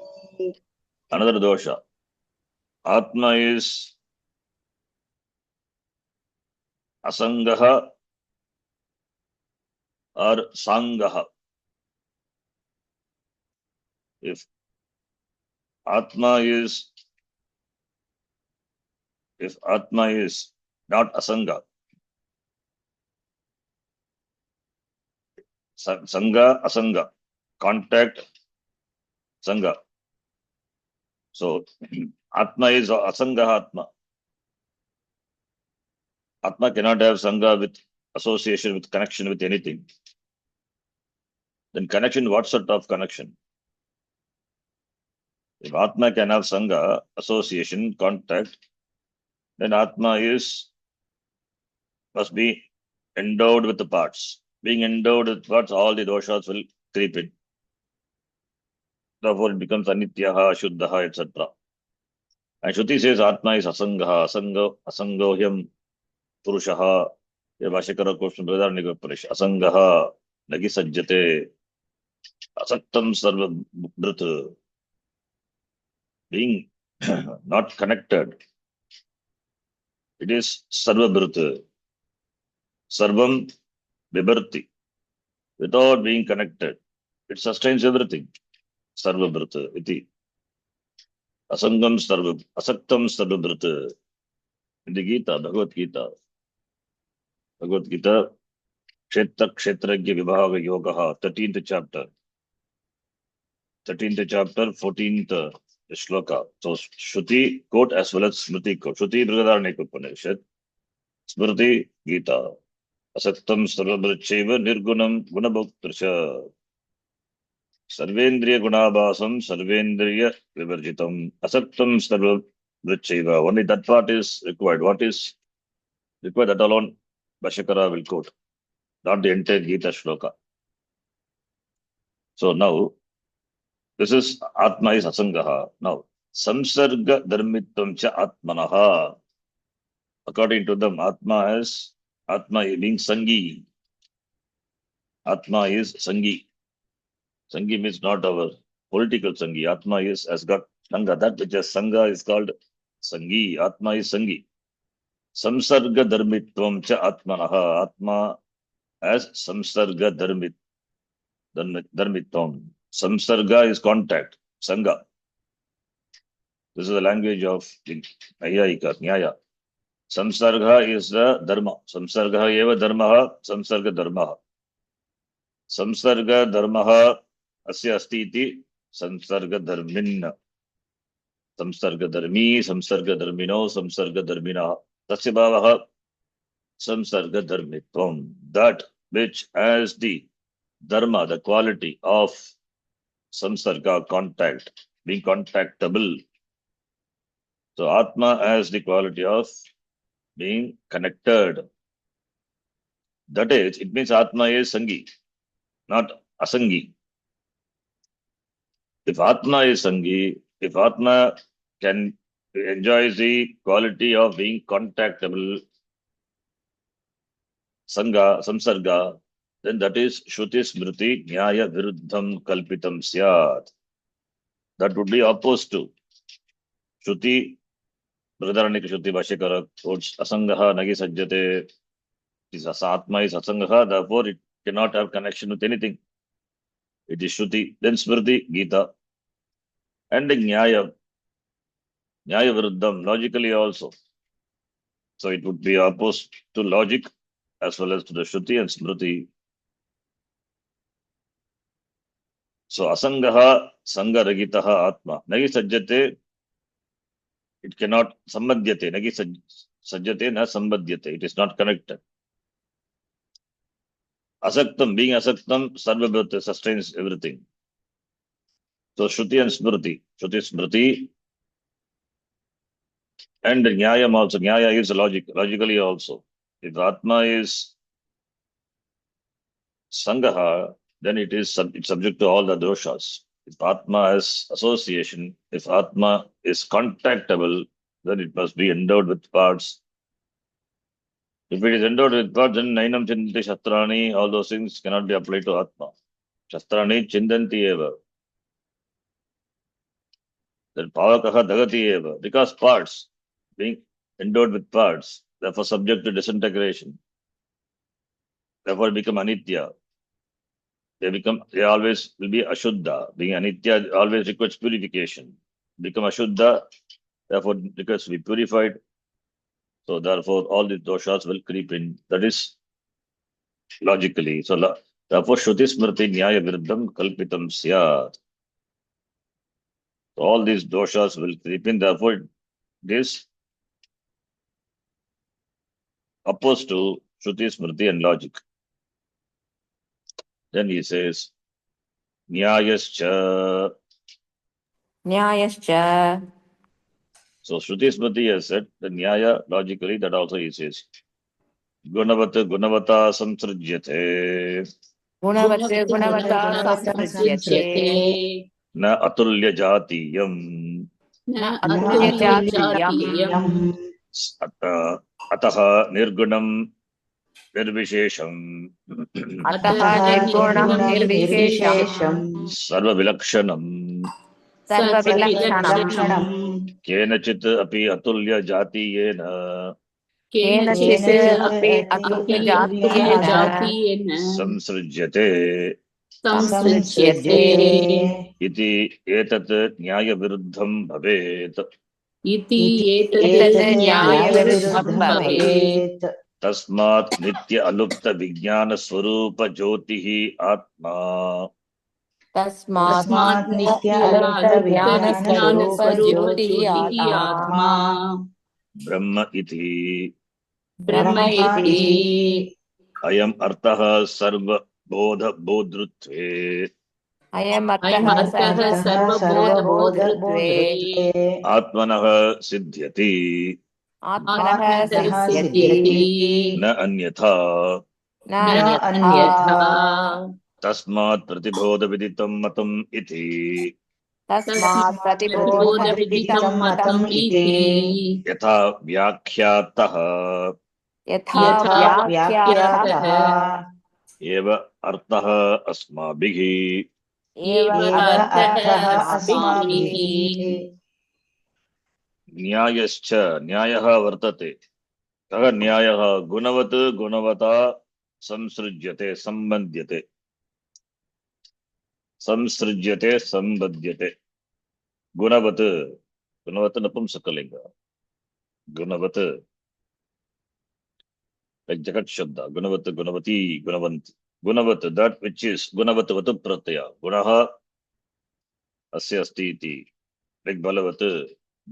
Another dosha. Atma is asangaha or sangaha. If Atma is not asanga, sanga, asanga, contact, sanga. So Atma is asanga Atma. Atma cannot have sanga with association, with connection with anything. Then connection, what sort of connection? If Atma can have sanga, association, contact, then Atma must be endowed with the parts. Being endowed with parts, all the doshas will creep in. Therefore, it becomes anityaha, shuddhaha, etc. And Shruti says Atma is asangaha, asangohyam purushaha. The Bhashyakara question, Brihadaranyaka asangaha, nagi sajjate, asaktam sarva bhrit. Being not connected, it is sarva bhrit. Sarvam vibharti. Without being connected, it sustains everything. Sarva bhrit iti. Asangam sarva, asaktam sarva bhrit. In the Gita, Bhagavad Gita, Kshetra Kshetragya Vibhaga Yogaha, 13th chapter, 14th shloka. So Shruti quote as well as Smriti quote. Shruti Brihadaranyaka Upanishad, Smriti Gita. Asaktam sarvabhracheva nirgunam gunabhoktrasha. Sarvendriya gunabhasam sarvendriya vivarjitam. Asaktam sarvabhracheva. Only that part is required. What is required? That alone Bhashyakara will quote. Not the entire Gita shloka. So now, this is Atma is asangaha. Now, samsarga dharmitvam cha atmanaha. According to them, Atma has Atma being Sangi. Atma is Sangi. Sangi means not our political Sangi. Atma has got Sangha. That which is Sangha is called Sangi. Atma is Sangi. Samsarga dharmitvam cha atmanaha. Atma as samsarga dharmitvam. Samsarga is contact. Sangha. This is the language of the Nayayika, Nyaya. Samsarga is the dharma. Samsarga eva dharmaha. Samsarga dharmaha. Samsarga dharmaha asya asti iti samsarga dharmin. Samsarga dharmi, samsarga dharmino, samsarga dharmina. Tasya bhavaha samsarga dharmitvam. That which has the dharma, the quality of samsarga, contact, being contactable. So Atma has the quality of being connected. That is, it means Atma is Sangi, not Asangi. If Atma is Sangi, if Atma can enjoy the quality of being contactable, Sangha, Samsarga, then that is Shruti Smriti Nyaya Viruddham Kalpitam Syat. That would be opposed to Shruti, Brihadaranyaka Shruti Bhashyakara quotes Asangaha Nagi Sajjate. Atma is Asangaha, therefore it cannot have connection with anything. It is Shruti, then Smriti, Gita, and the Nyaya Viruddham, logically also. So it would be opposed to logic as well as to the Shruti and Smriti. So Asangaha, Sangaragitaha Atma. Nagi Sajjate, it cannot Sambadhyate. Nagi Sajjate na Sambadhyate. It is not connected. Asaktam, being Asaktam, Sarvabhata sustains everything. So Shruti and Smriti. Shruti, Smriti, and Nyayam also. Nyaya is logically also. If Atma is Sangaha, then it's subject to all the doshas. If Atma has association, if Atma is contactable, then it must be endowed with parts. If it is endowed with parts, then Nainam Chintanti Shastrani, all those things cannot be applied to Atma. Shastrani Chintanti eva. Then Pavakaha Dagati eva. Because parts, being endowed with parts, therefore subject to disintegration, therefore become Anitya. They always will be Ashuddha. Being Anitya always requires purification. Become Ashuddha, therefore requires to be purified. So therefore all the doshas will creep in. That is logically. So therefore Shruti Smriti Nyaya Viruddham Kalpitam Syat. So all these doshas will creep in. Therefore it is opposed to Shruti, Smriti and logic. Then he says, Nyayascha. Nyayascha. So Shruti Smriti has said the Nyaya, logically, that also he says. Gunavata samsrujyate. Gunavate gunavata samsrujyate. Na atulya jatiyam. न atulya अतुल्यजातीयम् Ataha nirgunam nirvishesham. Ataha nirgunam nirvishesham. Sarva vilakshanam. Sarva vilakshanam. सर्वविलक्षणम् Kenachit api atulya jatiyena. Kenachit api atulya अतुल्यजातीयेन Samsrujyate. संसृज्यते Iti etat nyaya viruddham bhavet. इति एतत् न्यायविरुद्धं भवेत् Tasmat nitya alupta vijnana swarupa jyotihi atma. Tasmat तस्मात् नित्यालुप्तविज्ञानस्वरूपज्योतिः आत्मा Brahma iti. ब्रह्म इति Ayam artaha sarva bodha bodhrutve. ayam अयम् artah अर्थः सर्वबोधबोधत्वे Atmanaha siddhyati. atmanah आत्मनः siddhyati सिद्ध्यति Na anyatha. na न अन्यथा Tasmat pratibodha viditam matam iti. tasmat pratibodha प्रतिबोधविदितं viditam मतम् matam इति Yatha vyakhyataha. यथा यथा व्याख्यातः एव अर्थः अस्माभिः एव एव अर्थः अर्थः अस्माभिः अस्माभिः न्यायश्च न्यायः वर्तते कः न्यायः गुणवत् गुणवता संसृज्यते सम्बध्यते सम्बध्यते गुणवत् गुणवत् नपुंसकलिंग गुणवत् like jagat shabda gunavat gunavati gunavant gunavat that which is gunavat vatu pratyaya gunaha asya asti iti like balavat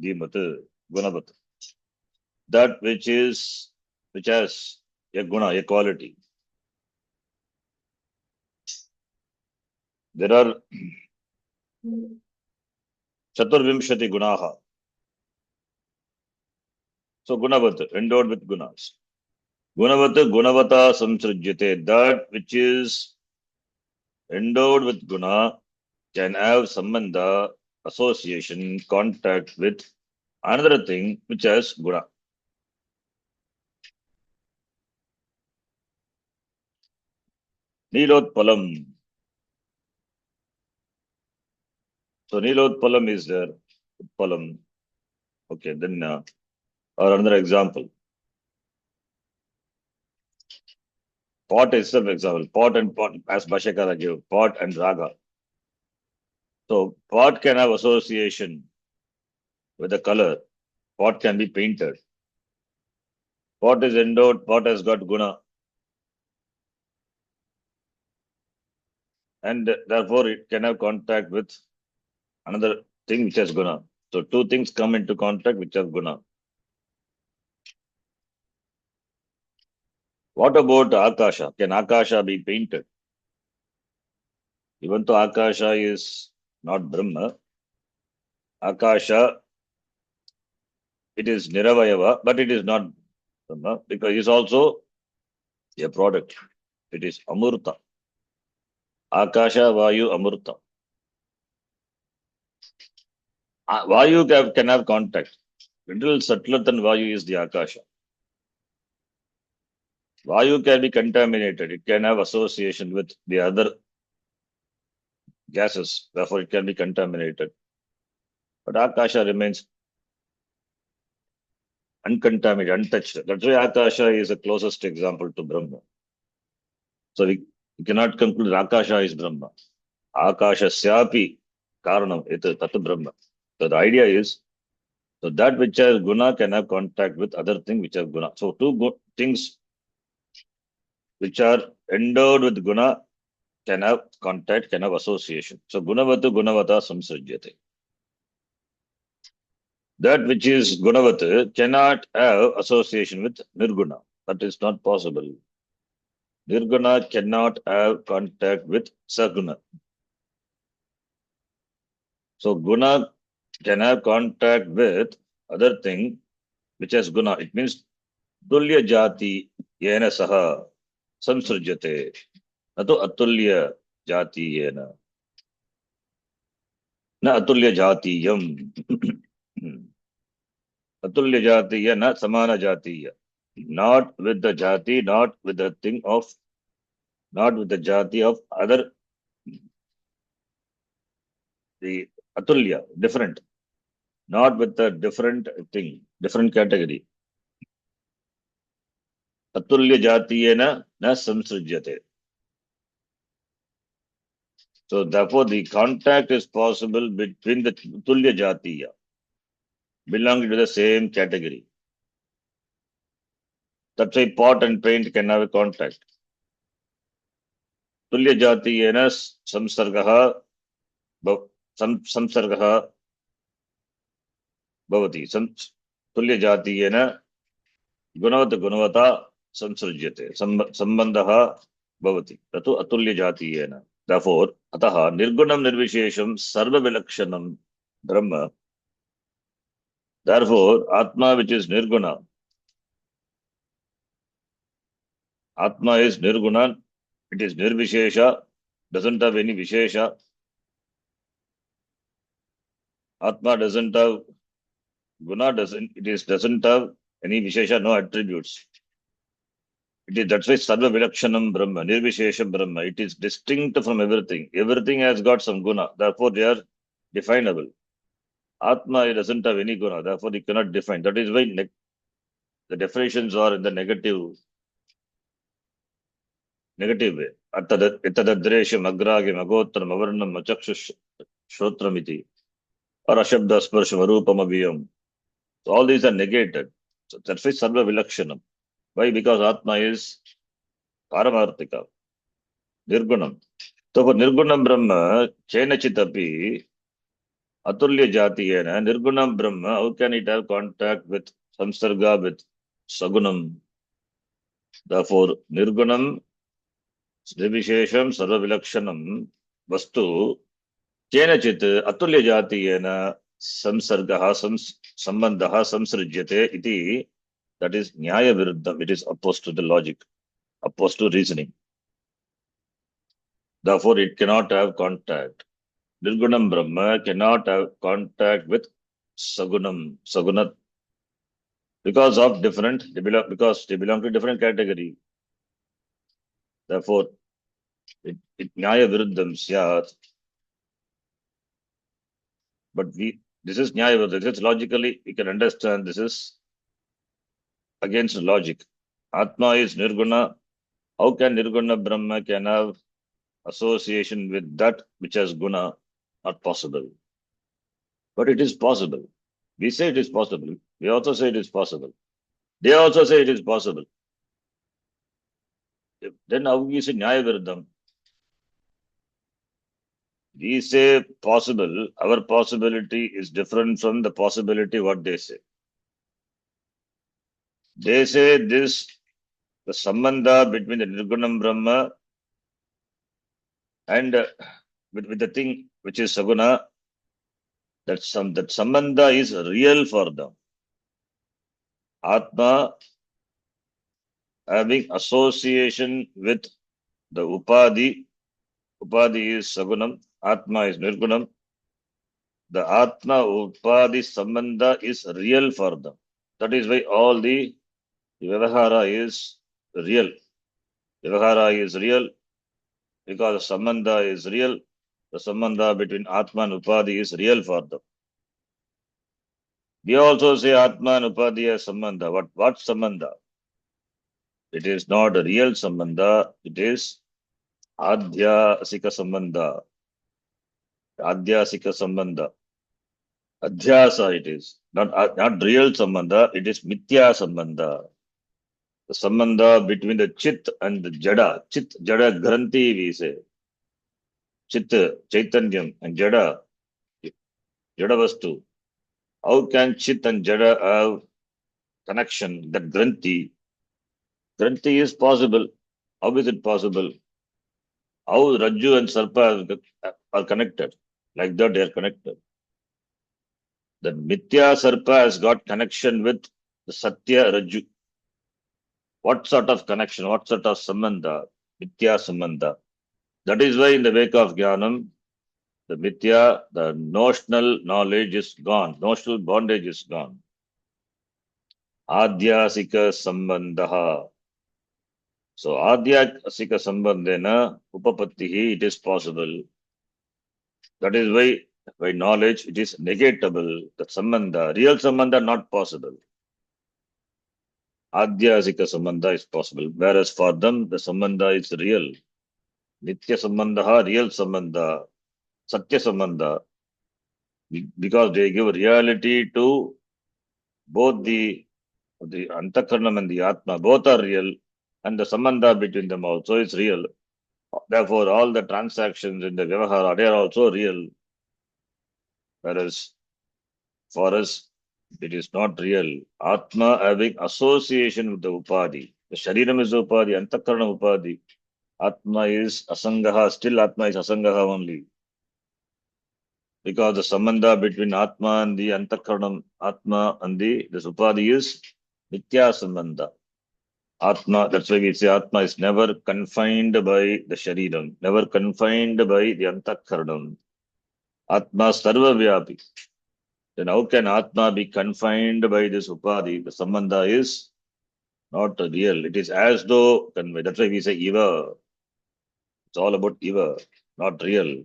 dhimat gunavat that which has a guna a quality. There are chaturvimshati gunaha, so gunavat endowed with gunas. Gunavat gunavata samsrujyate, that which is endowed with guna can have sambandha, association, contact with another thing which has guna. Nilotpalam. So Nilotpalam is there. Utpalam. Okay, then or another example. Pot is an example. Pot and pot, as Bhashyakara gave, pot and raga. So pot can have association with the color. Pot can be painted. Pot is endowed, pot has got guna. And therefore it can have contact with another thing which has guna. So two things come into contact which have guna. What about Akasha? Can Akasha be painted? Even though Akasha is not Brahma, Akasha, it is Niravayava, but it is not Brahma because it is also a product. It is Amurta. Akasha, Vayu, Amurta. Vayu can have contact. Little subtler than Vayu is the Akasha. Vayu can be contaminated. It can have association with the other gases. Therefore, it can be contaminated. But Akasha remains uncontaminated, untouched. That's why Akasha is the closest example to Brahma. So we cannot conclude Akasha is Brahma. Akasha syapi karanam ita tat Brahma. So the idea is, so that which has guna can have contact with other thing which have guna. So two things which are endowed with guna can have contact, can have association. So gunavatu gunavata samsrajyate. That which is gunavatu cannot have association with nirguna. That is not possible. Nirguna cannot have contact with saguna. So guna can have contact with other thing which has guna. It means tulya jati yena saha samsrujyate. Nato atulya jati yena. Na atulya jatiyam. Atulya jatiya na samana jatiya. Not with the jati, not with the thing of, not with the jati of other. The atulya, different. Not with a different thing, different category. Atulya jatiyena na samsrujyate. So therefore the contact is possible between the tulya jatiya, belonging to the same category. That's why pot and paint can have a contact. Tulya jatiyena samsargaha samsargaha bhavati. Tulya jatiyena gunavata gunavata samsrujyate. Sambandhaha bhavati. Tatu atulya jatiyena. Therefore, ataha nirgunam nirvishesham sarva vilakshanam brahma. Therefore, Atma which is nirguna, Atma is nirguna, it is nirvishesha, doesn't have any vishesha. Atma doesn't have guna, doesn't have any vishesha, no attributes. That's why Sarva Vilakshanam Brahma, Nirvishesha Brahma. It is distinct from everything. Everything has got some guna. Therefore, they are definable. Atma, it doesn't have any guna. Therefore, it cannot define. That is why the definitions are in the negative way. Etadadresham agrage magotram avarnam machakshu shrotramiti or ashabda sparsham arupam aviyam. So all these are negated. So that's why Sarva Vilakshanam. Why? Because Atma is Paramarthika, Nirgunam. So for Nirgunam Brahma, Chenachitapi, Atulya Jatiyena, Nirgunam Brahma, how can it have contact with Samsarga, with Sagunam? Therefore, Nirgunam, Nirvishesham, Sarvavilakshanam, Vastu, Chenachit, Atulya Jatiyena, Samsargaha, Sambandaha, Samsrijyate, iti, that is Nyaya Viruddham, it is opposed to the logic, opposed to reasoning. Therefore, it cannot have contact. Nirgunam Brahma cannot have contact with Sagunam, Sagunat, because of different, because they belong to different category. Therefore, it Nyaya Viruddham Syat. But this is Nyaya Viruddham. This is logically, we can understand this is against logic. Atma is Nirguna. How can Nirguna Brahma can have association with that which has guna? Not possible. But it is possible. We say it is possible. We also say it is possible. They also say it is possible. Then how we say Nyaya Viruddham? We say possible. Our possibility is different from the possibility what they say. They say this, the sambandha between the Nirgunam Brahma and with the thing which is Saguna, that sambandha is real for them. Atma having association with the Upadhi is Sagunam, Atma is Nirgunam. The Atma Upadhi sambandha is real for them. That is why all the Vyavahara is real. Vyavahara is real because the sambandha is real. The sambandha between Atma and Upadhi is real for them. We also say Atma and Upadhi as sambandha. What sambandha? It is not a real sambandha. It is Adhyasika sambandha. Adhyasika sambandha. Adhyasa it is. Not real sambandha. It is Mithya sambandha. The sambandha between the Chit and the Jada. Chit, Jada, Granthi we say. Chit, Chaitanyam and Jada, Jadavastu. How can Chit and Jada have connection? That Granthi is possible. How is it possible? How Rajju and Sarpa are connected? Like that they are connected. The Mithya Sarpa has got connection with the Satya Rajju. What sort of connection? What sort of sambandha? Mithya sambandha. That is why in the wake of Jnanam, the Mithya, the notional knowledge is gone. Notional bondage is gone. Adhyasika sambandha. So Adhyasika sambandhena upapattihi, it is possible. That is why by knowledge it is negatable. The sambandha, real sambandha not possible. Adhyasika sambandha is possible. Whereas for them the sambandha is real. Nitya sambandha, real sambandha. Satya sambandha. Because they give reality to both the Antakaranam and the Atma. Both are real. And the sambandha between them also is real. Therefore, all the transactions in the Vyavahara, they are also real. Whereas for us, it is not real. Atma having association with the Upadhi. The Shariram is Upadhi, Antakarana Upadhi. Atma is Asangaha, still Atma is Asangaha only. Because the sambandha between Atma and the Antakaranam, Atma and this Upadhi is Nitya sambandha. Atma, that's why we say Atma is never confined by the Shariram, never confined by the Antakaranam. Atma Sarva Vyapi. Then how can Atma be confined by this Upadhi? The sambandha is not real. It is as though conveyed. That's why we say Eva. It's all about Eva, not real.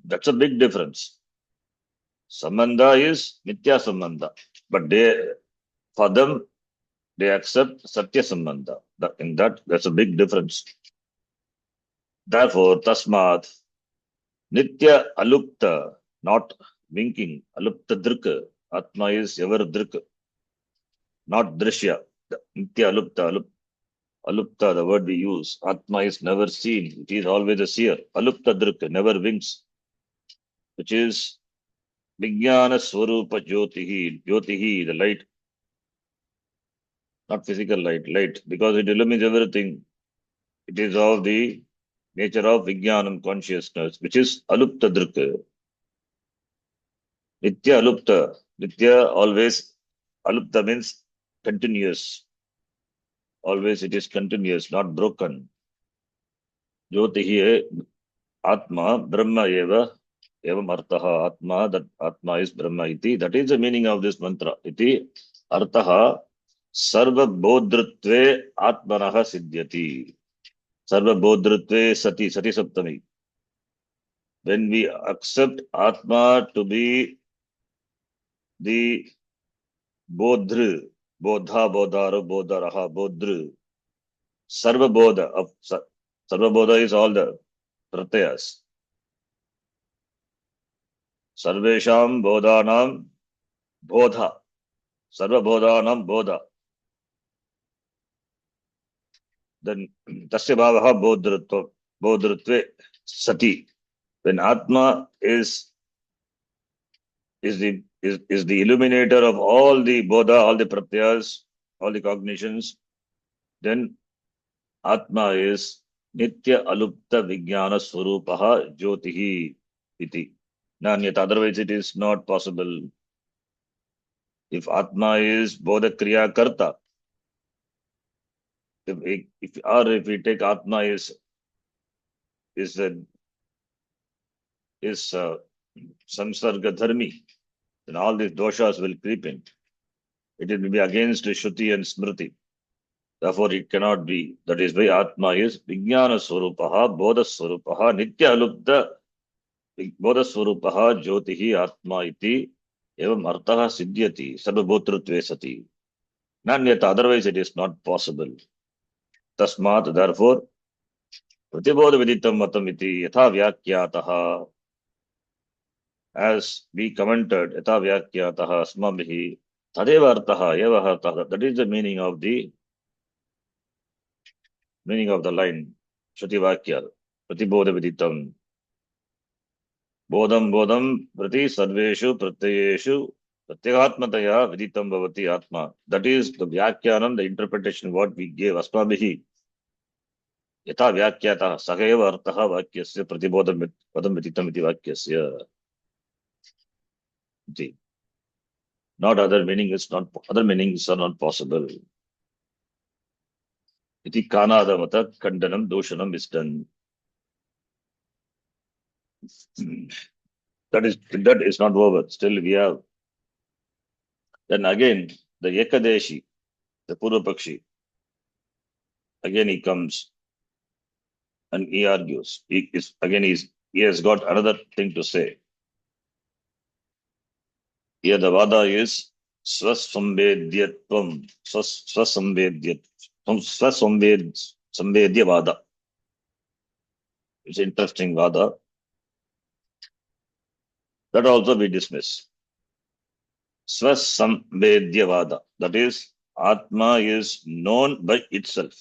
That's a big difference. Sambandha is Nitya Sambandha. But for them, they accept Satya Sambandha. In that, that's a big difference. Therefore, Tasmat, Nitya Alupta, not winking, Alupta Drika. Atma is ever Drika, not Drishya. Nitya Alupta, Alupta, the word we use. Atma is never seen. It is always a seer. Alupta Drika, never winks, which is Vijnana Swarupa Jyotihi. Jyotihi, the light, not physical light, because it illumines everything. It is of the nature of Vijnanam consciousness, which is Alupta Drika. Nitya Alupta. Nitya always, Alupta means continuous. Always it is continuous, not broken. Jyotihi Atma Brahma Eva Evam Artaha Atma, that Atma is Brahma iti. That is the meaning of this mantra. Iti Artaha Sarva Bodhrutve Atmanaha Siddhyati. Sarva Bodhrutve Sati Saptami. When we accept Atma to be the Bodhru, Bodha, Bodhara, Bodharaha, Bodhru, Sarva Bodha of Sarva Bodha is all the Pratyas. Sarvesham Bodhanam Bodha. Sarva Bodhanam Bodha. Then Tasya Bhavaha Bodhrutve Sati. When Atma is the illuminator of all the Bodha, all the Pratyas, all the cognitions, then Atma is Nitya Alupta Vijnana Swarupaha Jyotihi iti. Nanyat, otherwise it is not possible. If Atma is Bodha Kriya Karta, if we take Atma is samsarga dharmi, then all these doshas will creep in. It will be against Shruti and Smriti. Therefore, it cannot be. That is why Atma is Vijnana Swarupaha, Bodha Swarupaha, Nitya Alupta, Bodha Swarupaha, Jyotihi Atma iti, evam Artaha Siddhyati, Sarvabhotrutve Sati. Nanyata, otherwise it is not possible. Tasmat, therefore, Pratibodha Viditam Matam iti, Yatha Vyakyataha, as we commented, Yatha Vyakyataha, Asmabhihi, Tadeva Artaha, Eva Artaha. That is the meaning of the line, Shruti Vakya, Pratibodha Viditam. Bodham Prati Sarveshu Pratyayeshu Pratyagatmataya Viditam Bhavati Atma. That is the Vyakyanam, the interpretation what we gave. Asmabhihi Yatha Vyakyataha Sakeva Artaha Vakyasya Pratibodham Viditam iti Vakyasya. Not other meanings are not possible. Iti Kanadamata Kandanam Doshanam is done. That is not over. Still we have. Then again, the Ekadeshi, the Purvapakshi, again he comes and he argues. He has got another thing to say. Here the Vada is Swasambhedyatvam, Swasambhedya Vada. It's interesting Vada. That also we dismiss. Swasambhedya Vada. That is, Atma is known by itself.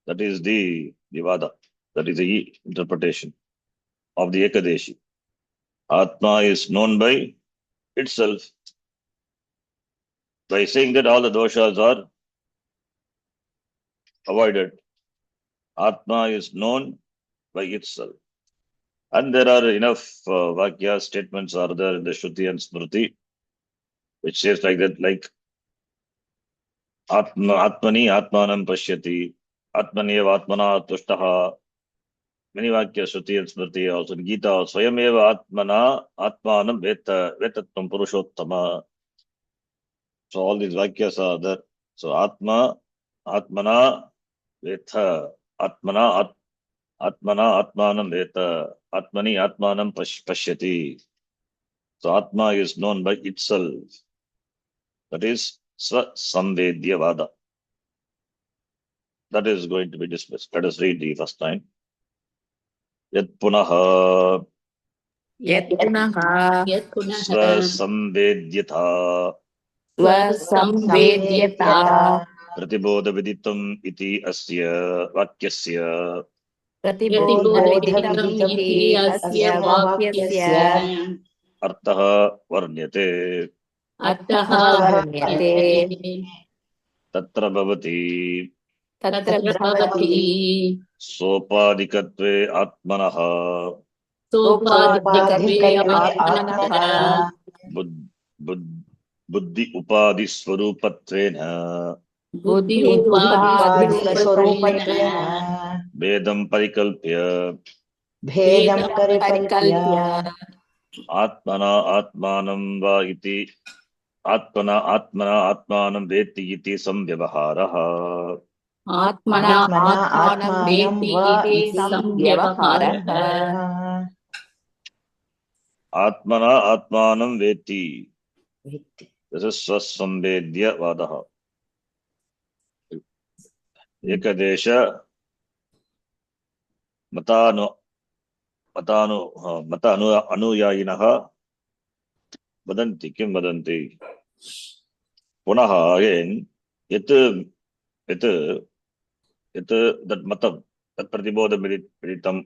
That is the Vada. That is the interpretation of the Ekadeshi. Atma is known by itself. By saying that all the doshas are avoided. Atma is known by itself. And there are enough Vakya statements are there in the Shruti and Smriti, which says like that, like Atmani Atmanam Pashyati, Atmaneva Atmana Tushtaha. Many Vakya Shruti and Smriti also in Gita, Swayameva Atmana Atmanam Vetatvam Purushottama. So all these Vakyas are there. So Atmana Vetha. Atmana Atmanam Vetha. Atmani Atmanam Pashyati. So Atma is known by itself. That is Swa-Samvedya Vada. That is going to be dismissed. Let us read the first line. Yat punaha Yat punaha Swa-Samvedyatha Swasamvedyata Pratibodha Viditam iti asya vakyasya Pratibodhaviditam iti asya vakyasya artha varnyate Artha varnyate tatra bhavati Tatra bhavati sopadikatve atmanaha Sopadikatve atmanah buddhi upadi swarupatvena Buddhi upadi swarupatvena vedam parikalpya भेदं परिकल्प्य atmana atmanam va iti atmanam veti iti samvyavaharaha. Atmana atmanam veti va iti iti samvyavaharah Atmana atmanam veti. Vitti. This is Swasambedya Vadaha. Ekadesha Mata Anuyayinaha Vadanti. Kim Vadanti? Punaha again. That Matam, that Pratibodha Meditam,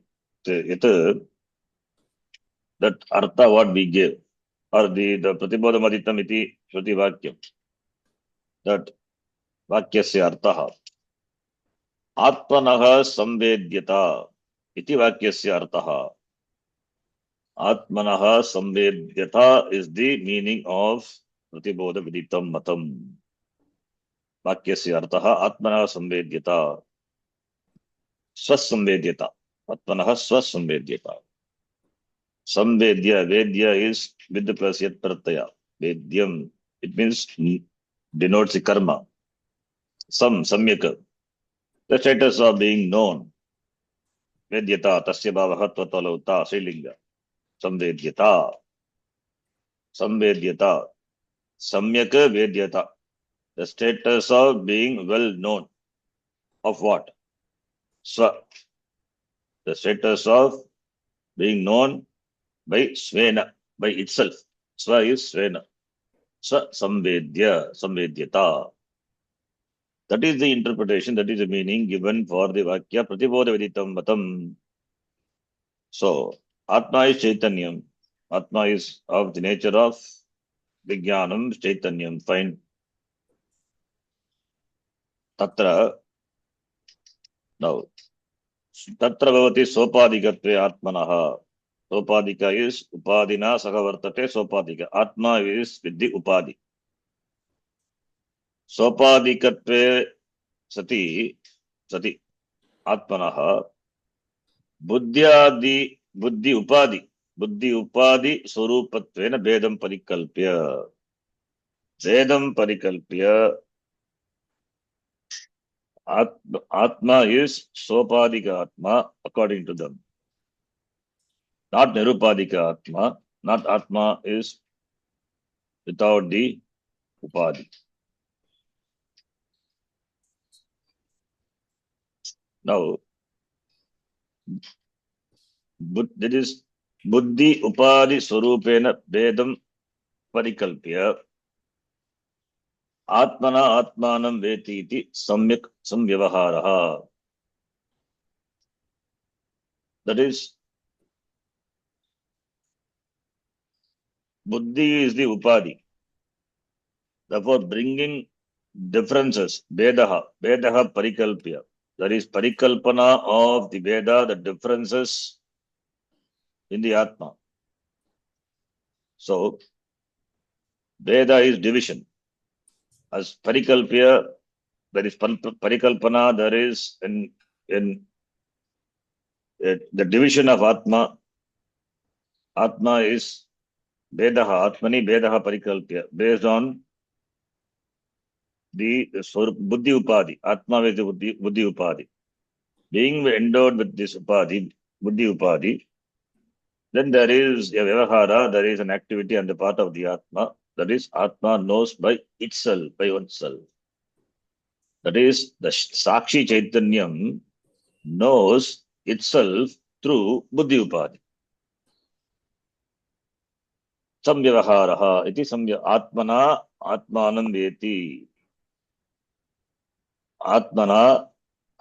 that Artha what we gave, or the Pratibodha Meditam iti Shruti Vakyam, that Vakyasya Arthaha. Atmanaha Samvedyata iti Vakyasya Arthaha. Atmanaha Samvedyata is the meaning of Pratibodha Viditam Matam. Vakyasya Arthaha Atmanaha Samvedyata. Swasamvedyata. Atmanaha Swasamvedyata. Samvedya, Vedya is with the plus yat pratyaya. Vedyam, it means denotes the karma. Samyaka, the status of being known. Vedyata, tasya bhavaha tvatalauta, Srilinga. Samvedyata. Samvedyata. Samyaka Vedyata. The status of being well known. Of what? Swa. The status of being known by Svena, by itself. Swa is Svena. Swa Samvedyata. That is the interpretation, that is the meaning given for the Vakya Pratibodha Viditam Matam. So, Atma is Chaitanyam. Atma is of the nature of Vijnanam, Chaitanyam. Fine. Tatra. Now, Tatra Bhavati Sopadikatve Atmanaha. Sopadika is Upadina Sagavartate Sopadika. Atma is with the Upadi. Sopadikatve Sati Atmanaha Buddhi Upadi Swarupatvena Bedam Parikalpya. Bedam Parikalpya. Atma is Sopadika Atma according to them. Not Nirupadika Atma. Not Atma is without the Upadi. Now, that is Buddhi Upadi Swarupena Vedam Parikalpya Atmana Atmanam Veti iti Samyak Samvyavaharaha. That is, Buddhi is the Upadi. Therefore, bringing differences, Vedaha Parikalpya. That is Parikalpana of the Veda, the differences in the Atma. So, Veda is division. As Parikalpya, there is Parikalpana, there is in the division of Atma. Atma is Vedaha, Atmani Vedaha Parikalpya, based on the Buddhi Upadhi. Atma is the Buddhi Upadhi. Being endowed with this Upadhi, Buddhi Upadhi, then there is a Vyavahara, there is an activity on the part of the Atma. That is, Atma knows by itself, by oneself. That is, the Sakshi Chaitanyam knows itself through Buddhi Upadhi. Samvyavaharaha iti Atmana Atmanam Veti. Atmana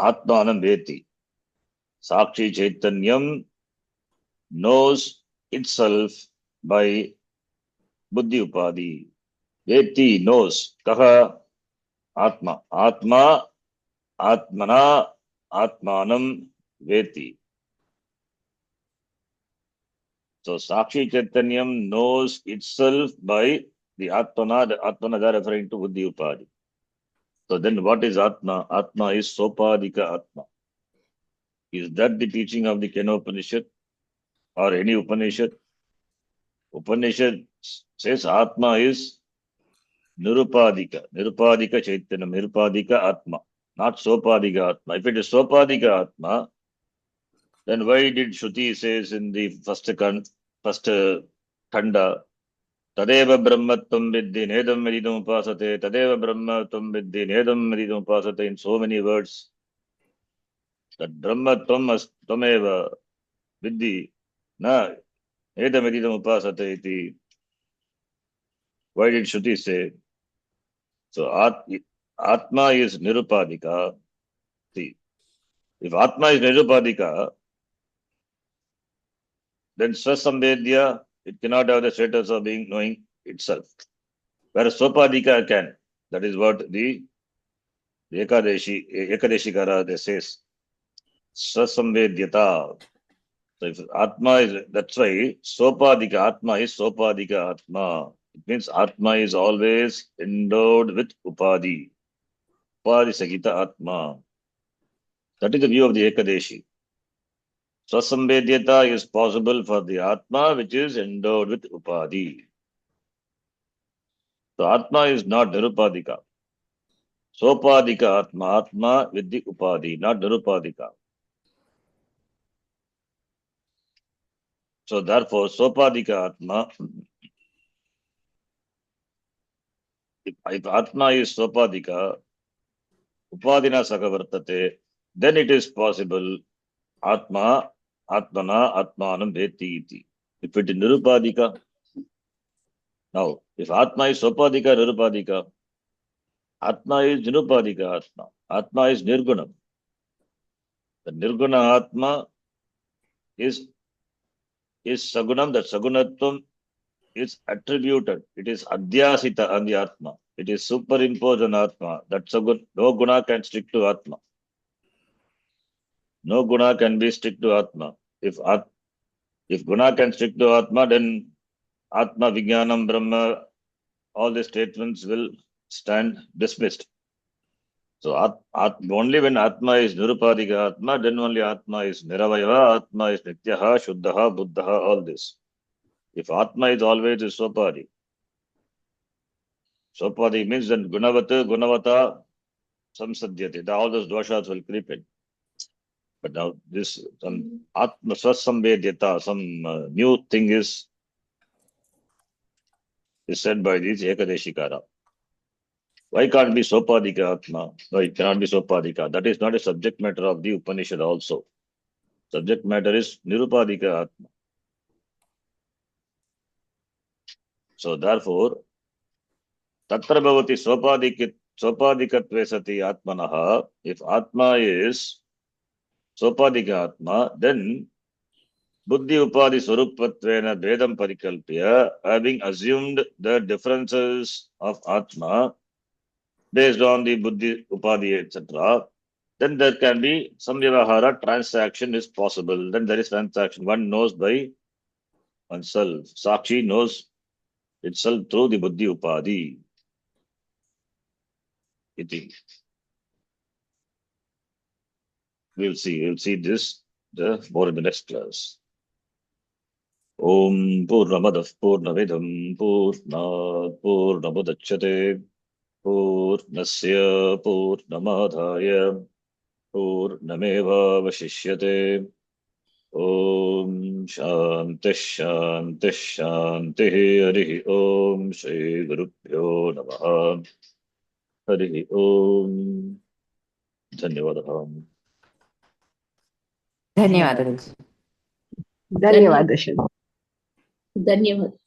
Atmanam Veti. Sakshi Chaitanyam knows itself by Buddhi Upadhi. Veti knows. Kaha Atma. Atma Atmana Atmanam Veti. So Sakshi Chaitanyam knows itself by the Atmana. The Atmana they are referring to Buddhi Upadhi. So then what is Atma? Atma is Sopadika Atma. Is that the teaching of the Kenopanishad or any Upanishad? Upanishad says Atma is Nirupadika. Nirupadika Chaitanya. Nirupadika Atma. Not Sopadika Atma. If it is Sopadika Atma, then why did Shruti says in the first Khanda, Tadeva Brahmatvam Vidhi Nedam Vididam Upasate, Tadeva Brahmatvam Vidhi Nedam Vididam Upasate, in so many words, that Brahmatvam Tameva Vidhi Na Nedam Vididam Upasate iti. Why did Shruti say? So Atma is Nirupadika. See, if Atma is Nirupadika, then Swasambedya, it cannot have the status of being knowing itself. Whereas Sopadika can. That is what the Ekadeshikara they says. Swasamvedyata. So if Atma is, that's why Sopadika Atma is Sopadika Atma. It means Atma is always endowed with Upadhi. Upadhi Sagita Atma. That is the view of the Ekadeshi. Swasamvedyata is possible for the Atma which is endowed with Upadhi. So Atma is not Nirupadika. Sopadika Atma, Atma with the Upadhi, not Nirupadika. So therefore, Sopadika Atma, if Atma is Sopadika, Upadina Sakavartate, then it is possible Atma, Atmana, Atmanam Veti iti. If it is Nirupadika, now, if Atma is Sopadika, Nirupadika, Atma is Nirupadika Atma. Atma is Nirgunam. The Nirguna Atma is Sagunam. That Sagunatvam is attributed. It is Adhyasita on the Atma. It is superimposed on Atma. That Sagun, no Guna can stick to Atma. No Guna can be stick to Atma. If Guna can stick to Atma, then Atma, Vijnanam, Brahma, all the statements will stand dismissed. So only when Atma is Nirupadika Atma, then only Atma is Niravayava, Atma is Nityaha, Shuddhaha, Buddhaha, all this. If Atma is always Sopadi. Sopadi means then Gunavata, Samsadhyate. All those doshas will creep in. But now this Atma Swasamvedyata, some new thing is said by these Ekadeshikara. Why can't be Sopadika Atma? No, it cannot be Sopadika. That is not a subject matter of the Upanishad also. Subject matter is Nirupadika Atma. So therefore, Tatra Bhavati Sopadikatve Sati Atmanaha, if Atma is Sopadika Atma, then Buddhi Upadhi Swarupatvena Vedam Parikalpya, having assumed the differences of Atma based on the Buddhi Upadhi, etc., then there can be some Vyavahara transaction is possible. Then there is transaction. One knows by oneself. Sakshi knows itself through the Buddhi Upadhi. We'll see this more in the next class. Om Purnamadav Purnamidam Purnamudachyate पूर्णस्य पूर्णमादाय पूर्णमेवावशिष्यते। ॐ शान्तिः शान्तिः शान्तिः। हरिः ॐ श्रीगुरुभ्यो नमः। हरिः ॐ। ಧನ್ಯವಾದः. ಧನ್ಯವಾದಗಳು. ಧನ್ಯವಾದ ಶ್ರೀ. ಧನ್ಯವಾದ.